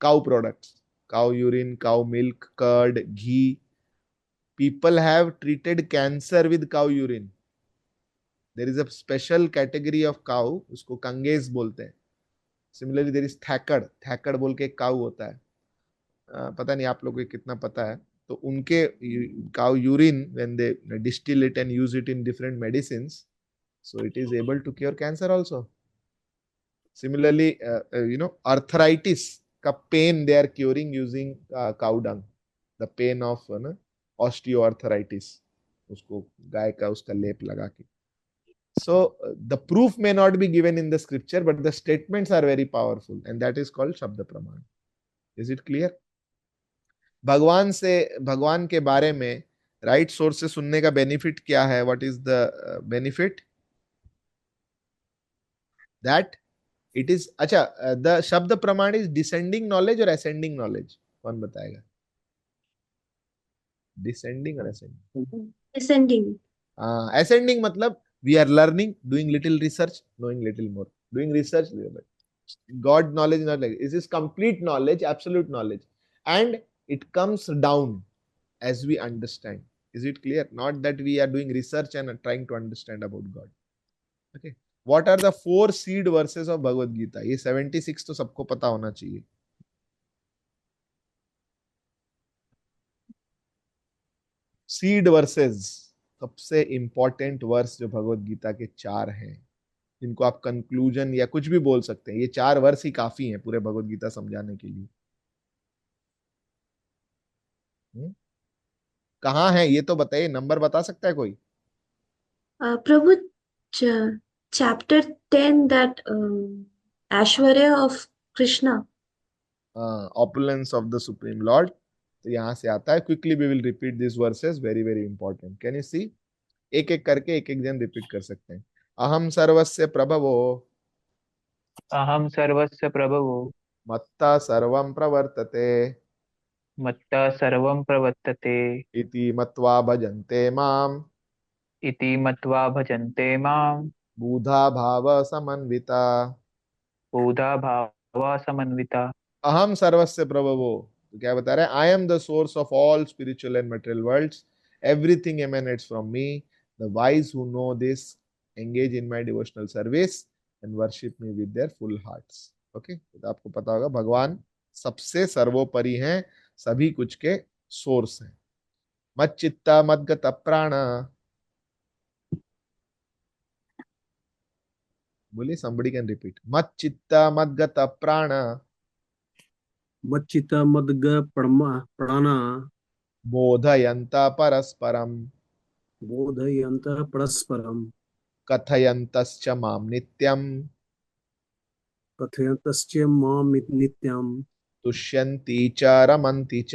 cow products. cow urine, cow milk, curd, ghee. People have treated cancer with cow urine. There is a special category of cow, उसको कंगेज बोलते हैं. Similarly, there is थैकड़. थैकड़ बोल के एक काऊ होता है. पता नहीं आप लोगों को कितना पता है. तो उनके cow urine, when they distill it and use it in different medicines, so it is able to cure cancer also. Similarly, arthritis का pain they are curing using cow dung. The pain of osteoarthritis, उसको गाय का उसका लेप लगा के. So the proof may not be given in the scripture, but the statements are very powerful, and that is called Shabda Praman. Is it clear? भगवान के बारे में राइट सोर्स से सुनने का बेनिफिट क्या है? What is the benefit? That it is, अच्छा, the shabda pramana is descending knowledge और असेंडिंग नॉलेज? कौन बताएगा? डिसेंडिंग और असेंडिंग? Ascending. असेंडिंग मतलब we are learning, doing little research, knowing little more. Doing research, God knowledge, not like this is complete knowledge, absolute knowledge, and it comes down as we understand. Is it clear? Not that we are doing research and trying to understand about God. Okay. What are the 4 seed verses of Bhagavad Gita? ये 76 तो सबको पता होना चाहिए. सीड वर्सेस, सबसे इंपॉर्टेंट वर्स जो भगवत गीता के 4 हैं, जिनको आप कंक्लूजन या कुछ भी बोल सकते हैं. ये 4 वर्स ही काफी हैं पूरे भगवत गीता समझाने के लिए. कहाँ है ये तो बताइए, नंबर बता सकता है कोई? Prabhu, chapter 10, that Aishwarya of Krishna. Opulence of the Supreme Lord. तो यहाँ से आता है. Quickly we will repeat this verses, very very important. Can you see? एक एक करके एक एक जन रिपीट कर सकते हैं. अहम सर्वस्य प्रभवो, अहम सर्वस्य प्रभवो, मत्ता सर्वं प्रवर्तते, मत्तः सर्वं प्रवर्तते, इति मत्वा भजन्ते माम, इति मत्वा भजन्ते मां, बुधा भाव समन्विता. बहुधा भावा समन्विता. अहम सर्वस्य प्रभवो, तो क्या बता रहे हैं? I am the source of all spiritual and material worlds. Everything emanates from me. The wise who know this engage in my devotional service and worship me with their full hearts. Okay, तो आपको पता होगा भगवान सबसे सर्वोपरि हैं, सभी कुछ के सोर्स हैं. मत चित्ता मद्गत प्राण, बोलिए, somebody can repeat. मत चित्ता मद्गत प्राण, मच्चिता मद्ग प्राणा बोधयन्ता परस्परम, बोधयन्तः परस्परं कथयन्तश्च माम नित्यम, कथयन्तश्च मां नित्यं तुष्यन्ति च रमन्ति च.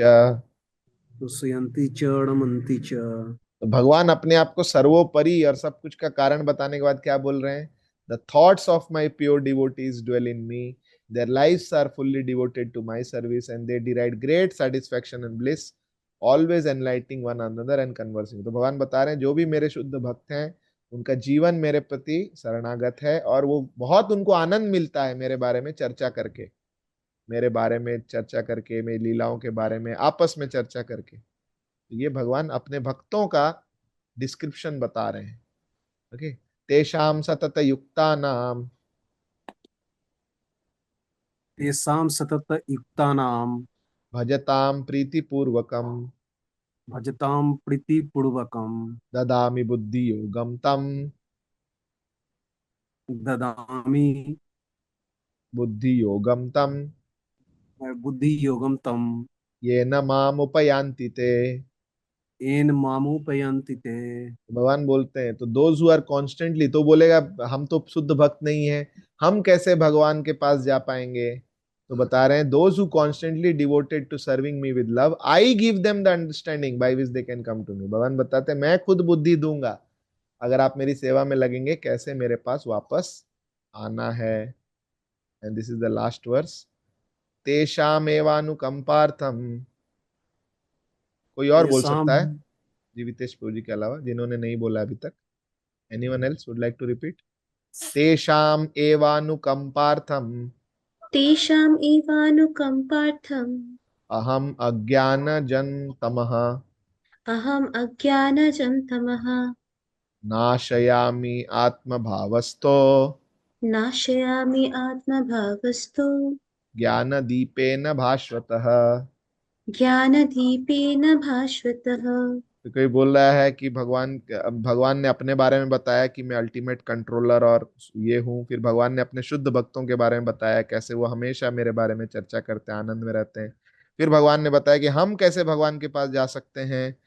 तुष्यन्ति च रमन्ति च. तो भगवान अपने आप को सर्वोपरि और सब कुछ का कारण बताने के बाद क्या बोल रहे हैं? The thoughts of my pure devotees dwell in me, their lives are fully devoted to my service and they derive great satisfaction and bliss, always enlightening one another and conversing. तो भगवान बता रहे हैं जो भी मेरे शुद्ध भक्त हैं उनका जीवन मेरे प्रति शरणागत है, और वो बहुत उनको आनंद मिलता है मेरे बारे में चर्चा करके, मेरे बारे में चर्चा करके, मेरी लीलाओं के बारे में आपस में चर्चा करके. ये भगवान अपने भक्तों का डिस्क्रिप्शन बता रहे हैं. ओके. तेषाम सतत युक्तानाम, तेषां सतत युक्तानां भजताम प्रीतिपूर्वकम, भजतां प्रीतिपूर्वकं ददामि बुद्धि योगम तम, ददामि बुद्धि योगम तम, बुद्धियोगं तं येन माम उपयान्ति ते. येन मामुपयान्ति ते. भगवान बोलते हैं तो दोज हु आर कॉन्स्टेंटली, तो बोलेगा हम तो शुद्ध भक्त नहीं है, हम कैसे भगवान के पास जा पाएंगे? तो बता रहे हैं those who constantly devoted to serving me with love, I give them the understanding by which they can come to me. भगवान बताते हैं मैं खुद बुद्धि दूंगा अगर आप मेरी सेवा में लगेंगे, कैसे मेरे पास वापस आना है. And this is the last verse. तेषामेवानुकंपार्थम, कोई और बोल तेषां सकता है जीवितेश प्रभु जी के अलावा, जिन्होंने नहीं बोला अभी तक? Anyone else would like to repeat? तेषाम एवानुकंपार्थम, तेषाम् एवानुकंपार्थं अहम अज्ञानजं तमः अहम् अज्ञानजं तमः नाशयामि आत्मभावस्तो नाशयामि आत्मभावस्तु ज्ञानदीपेन भास्वतः। ज्ञानदीपेन भास्वतः। तो कोई बोल रहा है कि भगवान ने अपने बारे में बताया कि मैं अल्टीमेट कंट्रोलर और ये हूँ। फिर भगवान ने अपने शुद्ध भक्तों के बारे में बताया कैसे वो हमेशा मेरे बारे में चर्चा करते हैं, आनंद में रहते हैं। फिर भगवान ने बताया कि हम कैसे भगवान के पास जा सकते हैं,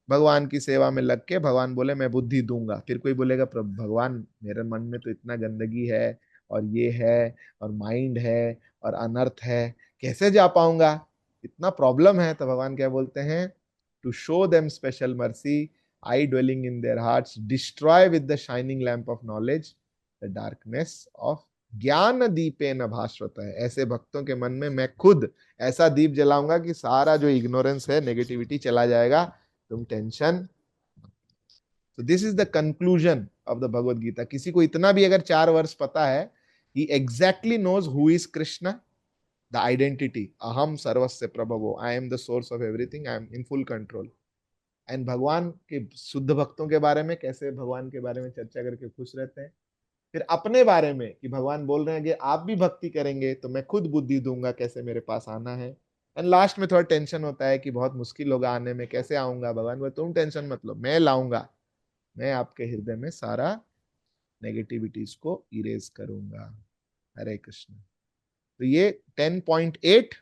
भगवान की सेवा में लग के। भगवान बोले मैं बुद्धि दूंगा। फिर कोई बोलेगा प्रभु भगवान मेरे मन में तो इतना गंदगी है और ये है और माइंड है और अनर्थ है, कैसे जा पाऊंगा, इतना प्रॉब्लम है। तो भगवान क्या बोलते हैं, to show them special mercy I dwelling in their hearts destroy with the shining lamp of knowledge the darkness of ज्ञान दीपे न भास्वत है। ऐसे भक्तों के मन में मैं खुद ऐसा दीप जलाऊंगा कि सारा जो इग्नोरेंस है, नेगेटिविटी चला जाएगा, तुम टेंशन। तो this is the conclusion of the Bhagavad Gita. किसी को इतना भी अगर 4 वर्ष पता है, ही exactly knows who is Krishna, the identity, अहम सर्वस्य प्रभवो, I am the source of everything, I am in full control. And भगवान के शुद्ध भक्तों के बारे में कैसे भगवान के बारे में चर्चा करके खुश रहते हैं। फिर अपने बारे में कि भगवान बोल रहे हैं कि आप भी भक्ति करेंगे तो मैं खुद बुद्धि दूंगा कैसे मेरे पास आना है। एंड लास्ट में थोड़ा टेंशन होता है कि बहुत मुश्किल होगा आने में, कैसे आऊंगा। भगवान बोले तुम टेंशन मत लो, मैं लाऊंगा, मैं आपके हृदय में सारा नेगेटिविटीज को इरेज करूंगा। हरे कृष्ण। तो ये 10.8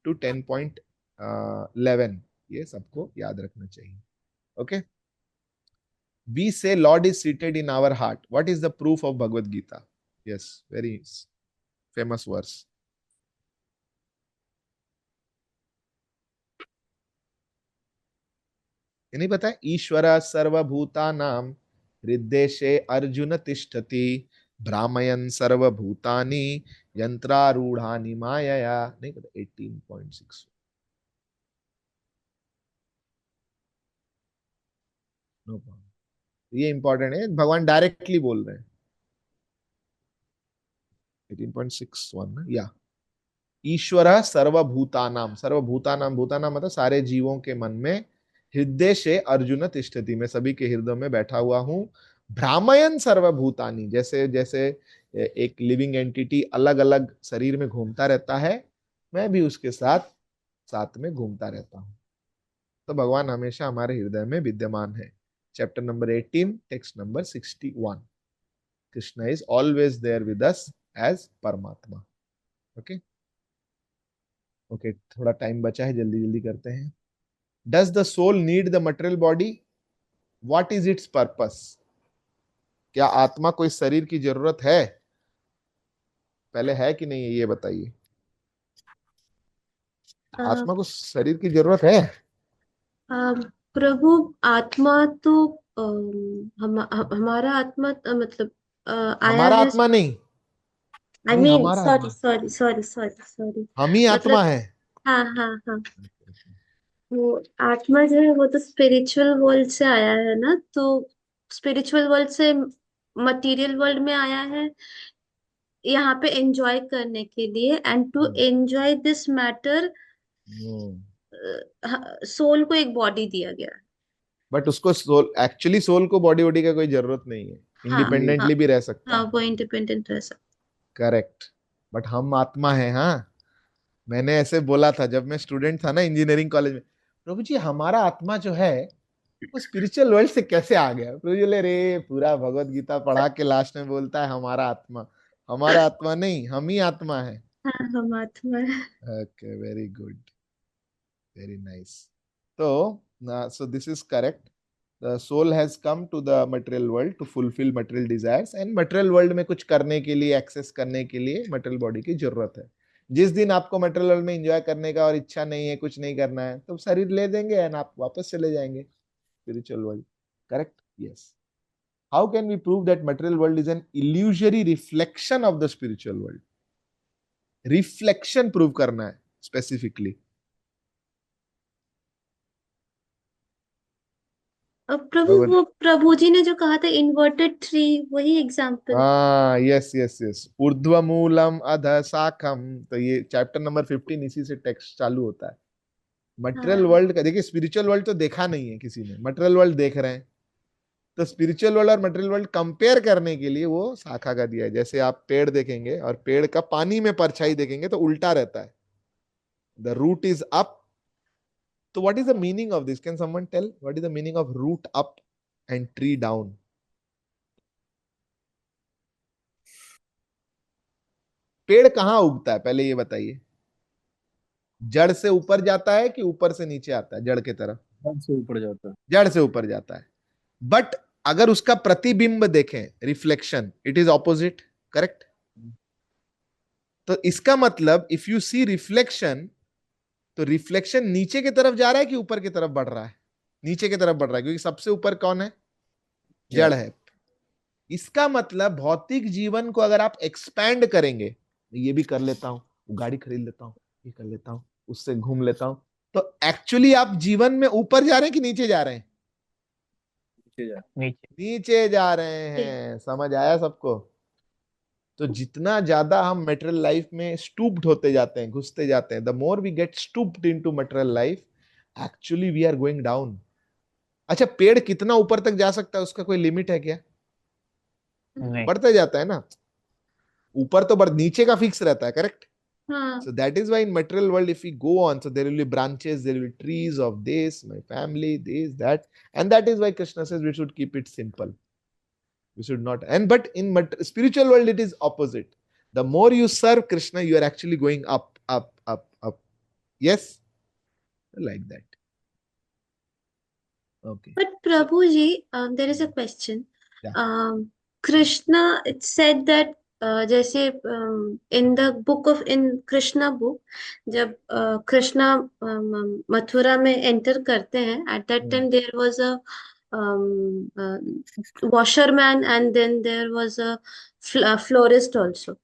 टू 10.11 ये सबको याद रखना चाहिए। Okay, we say Lord is seated in our heart. What is the proof of Bhagavad Gita? Yes, very famous verse. ये नहीं पता है, ईश्वर सर्वभूतानां हृद्देशे अर्जुन तिष्ठति भ्रामयन् सर्वभूतानि यंत्रारूढ़ानि मायया। नहीं पता, 18.6। नो प्रॉब्लम, ये इंपॉर्टेंट है, भगवान डायरेक्टली बोल रहे हैं। 18.61 ना, या ईश्वर सर्वभूतानाम, सर्वभूतानाम, भूतानाम मतलब सारे जीवों के मन में, हृदय से अर्जुन तिष्ठति, मैं सभी के हृदय में बैठा हुआ हूं। भ्रामयन सर्वभूतानि, जैसे जैसे एक लिविंग एंटिटी अलग अलग शरीर में घूमता रहता है, मैं भी उसके साथ साथ में घूमता रहता हूं। तो भगवान हमेशा हमारे हृदय में विद्यमान है। Chapter number 18 text number 61। Krishna is always there with us as paramatma. Okay okay, थोड़ा टाइम बचा है, जल्दी जल्दी करते हैं। Does the soul need the material body? What is its purpose? क्या आत्मा को इस शरीर की जरूरत है? पहले है कि नहीं है ये बताइए। आत्मा को शरीर की जरूरत है? प्रभु आत्मा तो हमारा आत्मा मतलब आया हमारा है। आत्मा नहीं, आई नहीं मीन हमारा सॉरी आत्मा, सॉरी सॉरी सॉरी सॉरी, हम ही आत्मा मतलब है। हाँ हाँ हाँ, वो आत्मा जो है वो तो स्पिरिचुअल वर्ल्ड से आया है ना, तो स्पिरिचुअल वर्ल्ड से मटेरियल वर्ल्ड में आया है यहाँ पे एंजॉय करने के लिए। And to enjoy this matter soul को एक बॉडी दिया गया है। बट उसको सोल, एक्चुअली सोल को बॉडी वॉडी का कोई जरूरत नहीं है, हाँ हाँ इंडिपेंडेंटली भी रह सकता हाँ, है। वो इंडिपेंडेंट रह सकता। करेक्ट, बट हम आत्मा है। हाँ, मैंने ऐसे बोला था जब मैं स्टूडेंट था ना इंजीनियरिंग कॉलेज में, प्रभु जी हमारा आत्मा जो है वो स्पिरिचुअल वर्ल्ड से कैसे आ गया? प्रभु जी बोले रे पूरा भगवत गीता पढ़ा के लास्ट में बोलता है हमारा आत्मा। हमारा आत्मा नहीं, हम ही आत्मा है। हाँ हम आत्मा है। Okay, very good, very nice. तो so this is correct. The soul has come to the material world to fulfill material desires, and material world में कुछ करने के लिए, एक्सेस करने के लिए material body की जरूरत है। जिस दिन आपको material world में एंजॉय करने का और इच्छा नहीं है, कुछ नहीं करना है, तो शरीर ले देंगे एंड आप वापस चले जाएंगे spiritual world. Correct? Yes. How can we prove that material world is an illusory reflection of the spiritual world? Reflection prove करना है specifically. अब प्रभु वो प्रभु जी ने जो कहा था इन्वर्टेड ट्री, वही एग्जाम्पल। हाँ, यस यस यस, ऊर्ध्व मूलम अध शाखम। तो ये चैप्टर नंबर 15 इसी से टेक्स्ट चालू होता है। मटेरियल वर्ल्ड का देखिए, स्पिरिचुअल वर्ल्ड तो देखा नहीं है किसी ने, मटेरियल वर्ल्ड देख रहे हैं। तो स्पिरिचुअल वर्ल्ड और मटेरियल वर्ल्ड कंपेयर करने के लिए वो शाखा का दिया है। जैसे आप पेड़ देखेंगे और पेड़ का पानी में परछाई देखेंगे तो उल्टा रहता है, द रूट इज अप। तो what is the meaning of this? Can someone tell what is the meaning of root up and tree down? पेड़ कहाँ उगता है पहले ये बताइए? जड़ से ऊपर जाता है कि ऊपर से नीचे आता है? जड़ की तरफ, जड़ से ऊपर जाता है। जड़ से ऊपर जाता है। बट अगर उसका प्रतिबिंब देखें, reflection, it is opposite, correct? तो इसका मतलब इफ यू सी रिफ्लेक्शन, तो रिफ्लेक्शन नीचे की तरफ जा रहा है कि ऊपर की तरफ बढ़ रहा है? नीचे की तरफ बढ़ रहा है, क्योंकि सबसे ऊपर कौन है? जड़ है। इसका मतलब भौतिक जीवन को अगर आप एक्सपैंड करेंगे, ये भी कर लेता हूं, वो गाड़ी खरीद लेता हूं, ये कर लेता हूं, उससे घूम लेता हूं, तो एक्चुअली आप जीवन में ऊपर जा रहे हैं कि नीचे जा रहे हैं? नीचे। नीचे जा रहे हैं। समझ आया सबको? तो जितना ज्यादा हम मटेरियल लाइफ में स्टूप्ड होते जाते हैं, घुसते जाते हैं, the more we get stooped into material life, actually we are going down. अच्छा, पेड़ कितना ऊपर तक जा सकता है, उसका कोई लिमिट है क्या? नहीं। बढ़ते जाता है ना, ऊपर तो बढ़, नीचे का फिक्स रहता है, करेक्ट? हाँ So that is why in material world, if we go on, so there will be branches, there will be trees of this, my family, this, that, and that is why Krishna says we should keep it simple. We should not. And but in spiritual world, it is opposite. The more you serve Krishna, you are actually going up, up, up, up. Yes, like that. Okay. but Prabhuji, there is a question. Yeah. Krishna, it said that जैसे in the book of in Krishna book, जब कृष्णा मथुरा में एंटर करते हैं, at that time there was a washerman and then there was a florist also.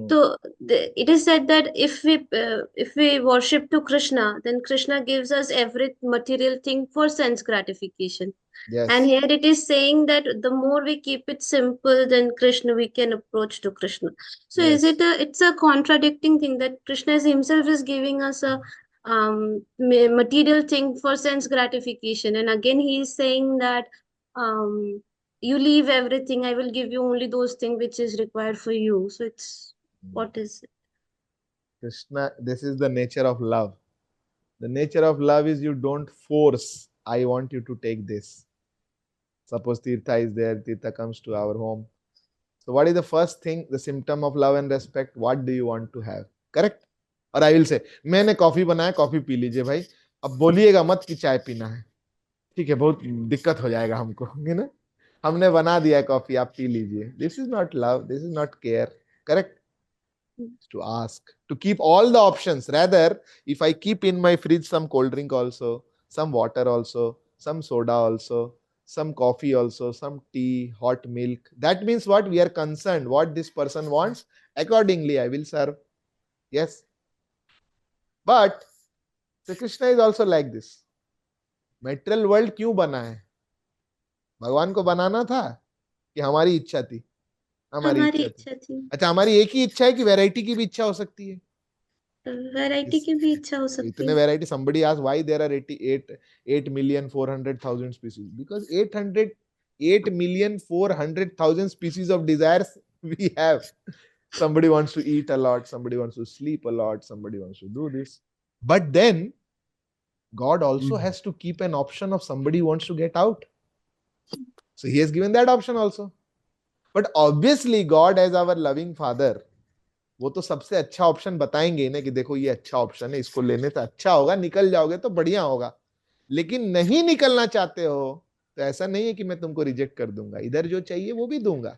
So it is said that if we worship to Krishna, then Krishna gives us every material thing for sense gratification. Yes. And here it is saying that the more we keep it simple, then Krishna, we can approach to Krishna. So Yes. it's a contradicting thing that Krishna himself is giving us a material thing for sense gratification, and again he is saying that you leave everything, I will give you only those things which is required for you. So it's what is it? Krishna, this is the nature of love. The nature of love is you don't force, I want you to take this. Suppose Tirtha is there, Tirtha comes to our home. So what is the first thing, the symptom of love and respect? What do you want to have? Correct? और I will say, मैंने कॉफी बनाया, कॉफी पी लीजिए भाई, अब बोलिएगा मत कि चाय पीना है, ठीक है, बहुत दिक्कत हो जाएगा हमको, है ना? हमने बना दिया है कॉफी, आप पी लीजिए. This is not love, this is not care. Correct? To ask, to keep all the options. Rather, if I keep in my fridge some cold drink also, some water also, some soda also, some coffee also, some tea, hot milk, that means what? We are concerned what this person wants, accordingly I will serve. Yes. But Sri Krishna is also like this. Material world क्यों बना है? भगवान को बनाना था कि हमारी इच्छा थी? हमारी इच्छा थी. अच्छा, हमारी एक ही इच्छा है कि वैरायटी की भी इच्छा हो सकती है? वैरायटी की भी इच्छा हो सकती है. इतने variety. somebody asked why there are 8,400,000 species. Because 8,400,000 species of desires we have. Somebody wants to eat a lot, somebody wants to sleep a lot, somebody wants to do this. But then God also has to keep an option of somebody wants to get out. So he has given that option also. But obviously God as our loving father, वो तो सबसे अच्छा ऑप्शन बताएंगे ना कि देखो ये अच्छा ऑप्शन है, इसको लेने से अच्छा होगा, निकल जाओगे तो बढ़िया होगा. लेकिन नहीं निकलना चाहते हो तो ऐसा नहीं है कि मैं तुमको रिजेक्ट कर दूंगा, इधर जो चाहिए वो भी दूंगा.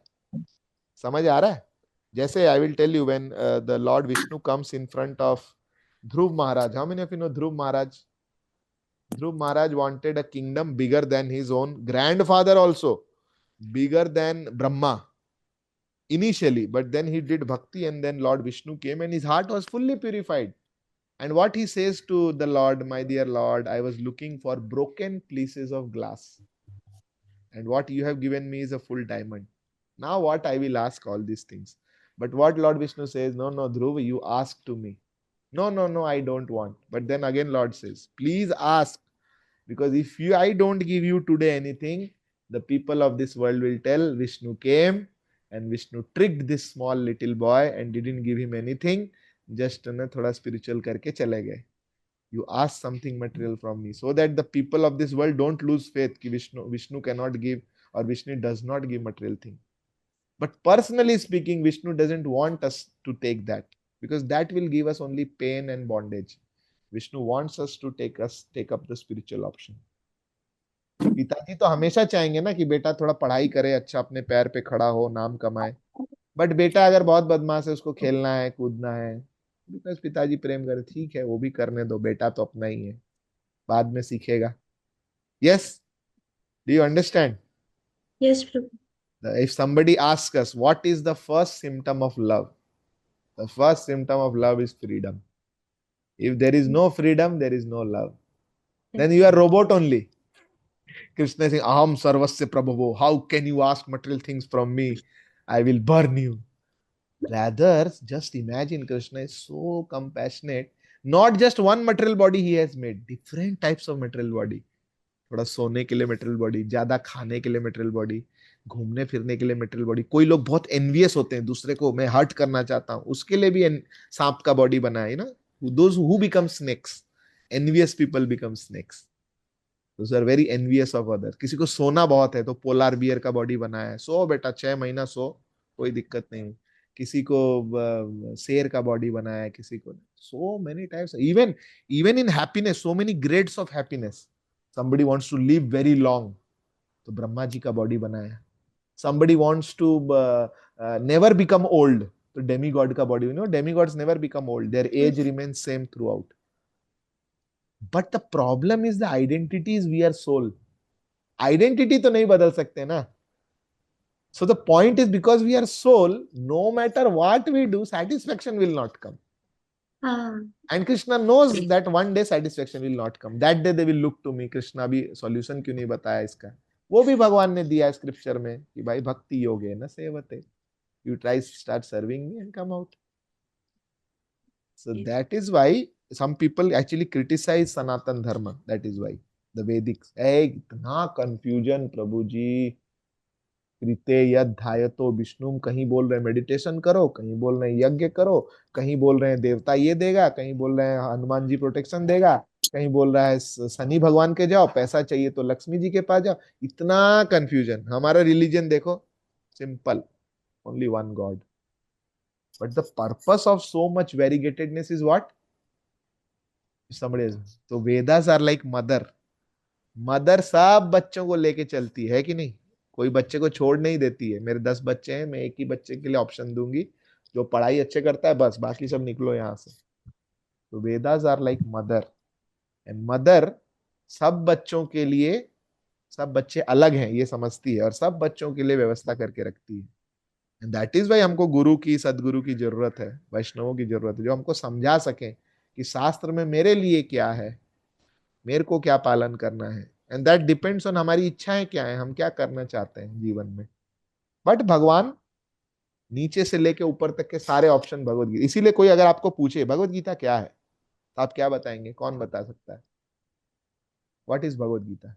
समझ आ रहा है? जैसे I will tell you, when the lord Vishnu comes in front of Dhruv Maharaj. How many of you know Dhruv Maharaj? Dhruv Maharaj wanted a kingdom bigger than his own grandfather also, bigger than Brahma initially, but then he did bhakti and then Lord Vishnu came and his heart was fully purified. And what he says to the Lord, my dear Lord, I was looking for broken pieces of glass and what you have given me is a full diamond. Now what I will ask all these things. But what Lord Vishnu says, no, no, Dhruv, you ask to me. No, no, no, I don't want. But then again, Lord says, please ask. Because if I don't give you today anything, the people of this world will tell Vishnu came and Vishnu tricked this small little boy and didn't give him anything. Just ना थोड़ा spiritual करके चले गए. You ask something material from me so that the people of this world don't lose faith कि Vishnu cannot give or Vishnu does not give material thing. But personally speaking, Vishnu doesn't want us to take that because that will give us only pain and bondage. Vishnu wants us to take up the spiritual option. पिताजी तो हमेशा चाहेंगे ना कि बेटा थोड़ा पढ़ाई करे, अच्छा अपने पैर पे खड़ा हो, नाम कमाए. बट बेटा अगर बहुत बदमाश है, उसको खेलना है, कूदना है, बिकॉज पिताजी प्रेम करे, ठीक है वो भी करने दो, बेटा तो अपना ही है, बाद में सीखेगा. Yes, do you understand? Yes, Prabhu. If somebody asks us what is the first symptom of love, the first symptom of love is freedom. If there is no freedom, there is no love. Then you are robot only. Krishna is saying, Aham sarvasya prabhavo. How can you ask material things from me? I will burn you. Rather, just imagine Krishna is so compassionate. Not just one material body he has made, different types of material body. थोड़ा सोने के लिए मेटेरियल बॉडी, ज्यादा खाने के लिए मेटेरियल बॉडी, घूमने फिरने के लिए मेटेरियल बॉडी. कोई लोग बहुत एनवियस होते हैं, दूसरे को मैं हर्ट करना चाहता हूं, उसके लिए भी सांप का बॉडी बना है ना. Those who become snakes, envious people become snakes. Those are very envious of other. किसी को सोना बहुत है तो पोलार बियर का बॉडी बनाया है, सो बेटा 6 महीना सो, कोई दिक्कत नहीं. किसी को शेर का बॉडी बनाया है, किसी को so many types. Even even in happiness, so many grades of happiness. Somebody wants to live very long, तो ब्रह्मा जी का बॉडी बनाया. Somebody wants to never become old, तो demigod का body. Demigods never become old, their age remains same throughout. But the problem is the identity is we are soul. Identity तो नहीं बदल सकते ना. So the point is, because we are soul, no matter what we do, satisfaction will not come. And Krishna knows that one day satisfaction will not come. That day they will look to me. Krishna भी solution क्यों नहीं बताया इसका? वो भी भगवान ने दिया स्क्रिप्चर में कि भाई भक्ति योग है ना सेवते. You try start serving me and come out. So that is why some people actually criticize Sanatan Dharma. That is why the Vedics. इतना confusion प्रभु जी. कृते यद ध्यायतो विष्णु, कहीं बोल रहे हैं मेडिटेशन करो, कहीं बोल रहे हैं यज्ञ करो, कहीं बोल रहे हैं देवता ये देगा, कहीं बोल रहे हैं हनुमान जी प्रोटेक्शन देगा, कहीं बोल रहा है शनि भगवान के जाओ, पैसा चाहिए तो लक्ष्मी जी के पास जाओ. इतना कंफ्यूजन. हमारा रिलीजन देखो, simple, only one God. But the purpose of so much variegatedness is what? तो Vedas are like mother. Mother सब बच्चों को लेके चलती है कि नहीं? कोई बच्चे को छोड़ नहीं देती है. मेरे 10 बच्चे हैं, मैं एक ही बच्चे के लिए ऑप्शन दूंगी, जो पढ़ाई अच्छे करता है, बस बाकी सब निकलो यहां से. तो Vedas are like mother, and mother सब बच्चों के लिए, सब बच्चे अलग हैं ये समझती है, और सब बच्चों के लिए व्यवस्था करके रखती है. एंड दैट इज वाई हमको गुरु की, सदगुरु की जरूरत है, वैष्णवों की जरूरत है, जो हमको समझा सके कि शास्त्र में मेरे लिए क्या है, मेरे को क्या पालन करना है. एंड दैट डिपेंड्स ऑन हमारी इच्छाएं क्या है, हम क्या करना चाहते हैं जीवन में. बट भगवान नीचे से लेके ऊपर तक के सारे ऑप्शन भगवत गीता. इसीलिए कोई अगर आपको पूछे भगवत गीता क्या है, तो आप क्या बताएंगे? कौन बता सकता है? What is Bhagavad Gita?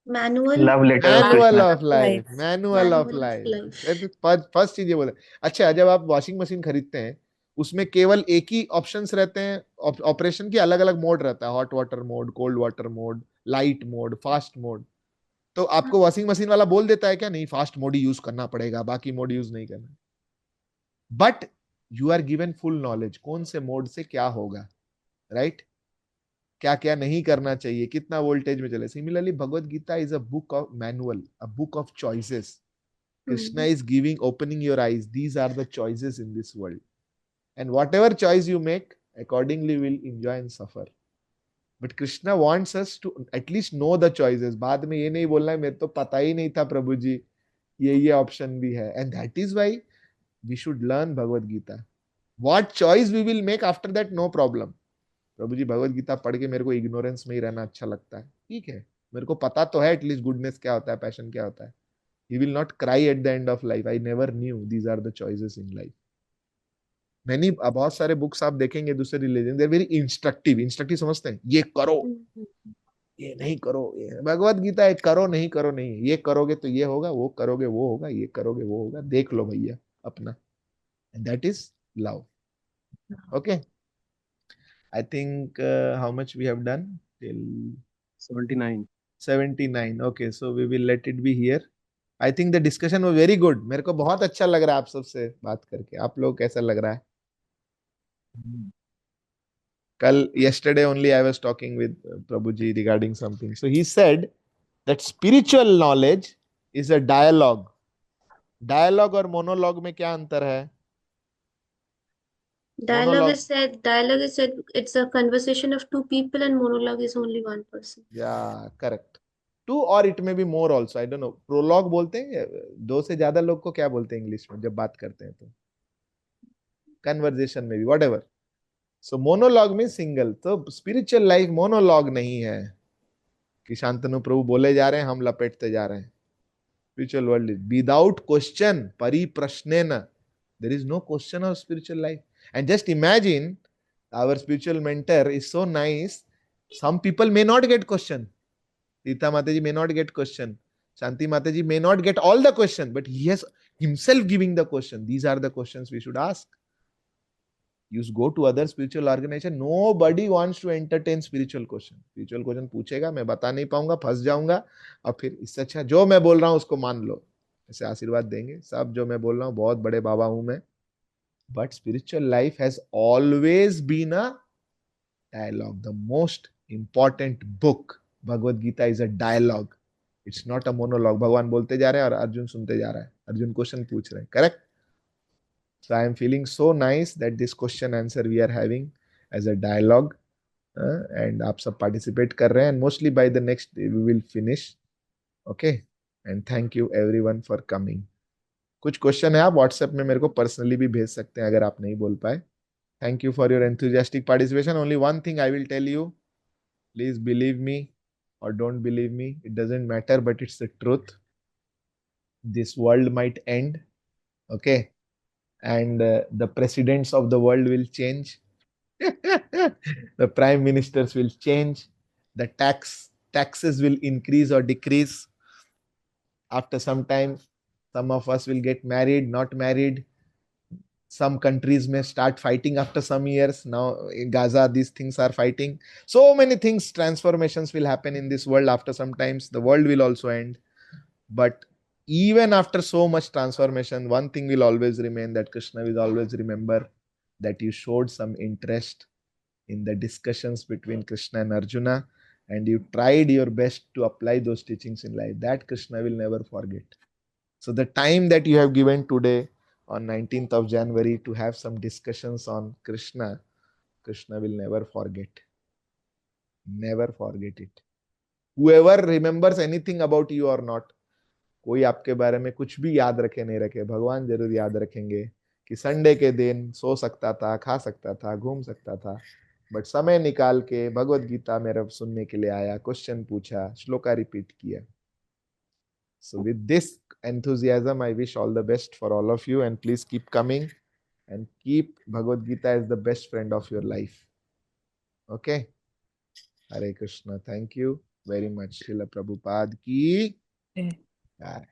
Manual. Love letter of manual Krishna. Of life. Manual of Manual of life. life. First चीज ये बोले. अच्छा, जब आप वॉशिंग मशीन खरीदते हैं, उसमें केवल एक ही ऑप्शंस रहते हैं, ऑपरेशन की अलग अलग मोड रहता है, hot water mode, cold water mode, light mode, fast mode. तो आपको वॉशिंग मशीन वाला बोल देता है क्या? नहीं, फास्ट मोड ही यूज करना पड़ेगा, बाकी मोड यूज नहीं करना. But you are given full knowledge कौन से मोड से क्या होगा, राइट? क्या क्या नहीं करना चाहिए, कितना वोल्टेज में चले. Similarly Bhagavad Gita is a book of manual, a book of choices. Krishna is giving, opening your eyes. These are the choices in this world. And whatever choice you make, accordingly will enjoy and suffer. But Krishna wants us to at least know the choices. बाद में ये नहीं बोलना है मेरे तो पता ही नहीं था प्रभु जी ये ऑप्शन भी है. And that is why we should learn Bhagavad Gita. What choice we will make after that, no problem. प्रभु जी भगवत गीता पढ़ के मेरे को इग्नोरेंस में ही रहना अच्छा लगता है, ठीक है, मेरे को पता तो है एटलीस्ट गुडनेस क्या होता है, पैशन क्या होता है. He will not cry at the end of life, I never knew. These are the choices in life. मैंने बहुत सारे बुक्स आप देखेंगे दूसरे religion, they very instructive. Instructive समझते हैं, ये करो, ये नहीं करो। ये भगवत गीता है, करो नहीं करो नहीं, ये करोगे तो ये होगा, वो करोगे वो होगा, ये करोगे वो होगा, देख लो भैया अपना। That is love. Okay, I think how much we have done till 79. 79. Okay, so we will let it be here. I think the discussion was very good. मेरे को बहुत अच्छा लग रहा है आप सबसे बात करके। आप लोग कैसा लग रहा है? कल yesterday only I was talking with Prabhuji regarding something. So he said that spiritual knowledge is a dialogue. Dialogue और monologue में क्या अंतर है? Dialogue Monologue. is said it's a conversation of two people, and monologue is only one person. Yeah, correct. Two or it may be more also. I don't know. Prologue बोलते हैं, दो से ज्यादा लोग को क्या बोलते हैं इंग्लिश में जब बात करते हैं तो? कन्वर्जेशन में भी, whatever. So monologue में सिंगल। तो स्पिरिचुअल लाइफ मोनोलॉग नहीं है कि शांतनु प्रभु बोले जा रहे हैं हम लपेटते जा रहे हैं। Spiritual world is without question, परिप्रश्नेन। There is no question of spiritual life. And just imagine our spiritual mentor is so nice, some people may not get question. Sita Mataji may not get question, Shanti Mataji may not get all the question, but he has himself giving the question. These are the questions we should ask. You go to other spiritual organization, nobody wants to entertain spiritual question. Spiritual question पूछेगा, मैं बता नहीं पाऊंगा, फंस जाऊंगा, और फिर इससे अच्छा जो मैं बोल रहा हूं उसको मान लो, ऐसे आशीर्वाद देंगे सब। जो मैं बोल रहा हूं बहुत बड़े बाबा हूं मैं। But spiritual life has always been a dialogue. The most important book, Bhagavad Gita, is a dialogue. It's not a monologue. भगवान बोलते जा रहे हैं और अर्जुन सुनते जा रहा है, अर्जुन क्वेश्चन पूछ रहे हैं। Correct? So I am feeling so nice that this question answer we are having as a dialogue, and आप सब participate कर रहे हैं, and mostly by the next day we will finish. Okay, and thank you everyone for coming. कुछ क्वेश्चन है आप व्हाट्सएप में मेरे को पर्सनली भी भेज सकते हैं अगर आप नहीं बोल पाए। Thank you for your enthusiastic participation. Only one thing I will tell you, please believe me or don't believe me, it doesn't matter, but it's the truth. This world might end, okay, and the presidents of the world will change. The prime ministers will change. The taxes will increase or decrease. After some time, some of us will get married, not married. Some countries may start fighting after some years. Now in Gaza, these things are fighting. So many things, transformations will happen in this world. After some times, the world will also end. But even after so much transformation, one thing will always remain, that Krishna will always remember that you showed some interest in the discussions between Krishna and Arjuna, and you tried your best to apply those teachings in life. That Krishna will never forget. So the time that you have given today on 19th of January to have some discussions on Krishna, Krishna will never forget. Never forget it. Whoever remembers anything about you or not, कोई आपके बारे में कुछ भी याद रखे नहीं रखे, भगवान जरूर याद रखेंगे कि संडे के दिन सो सकता था, खा सकता था, घूम सकता था, बट समय निकाल के भगवत गीता मेरा सुनने के लिए आया, क्वेश्चन पूछा, श्लोका रिपीट किया. So with this enthusiasm, I wish all the best for all of you, and please keep coming and keep Bhagavad Gita as the best friend of your life. Okay? Hare Krishna. Thank you very much. Srila Prabhupada ki jai.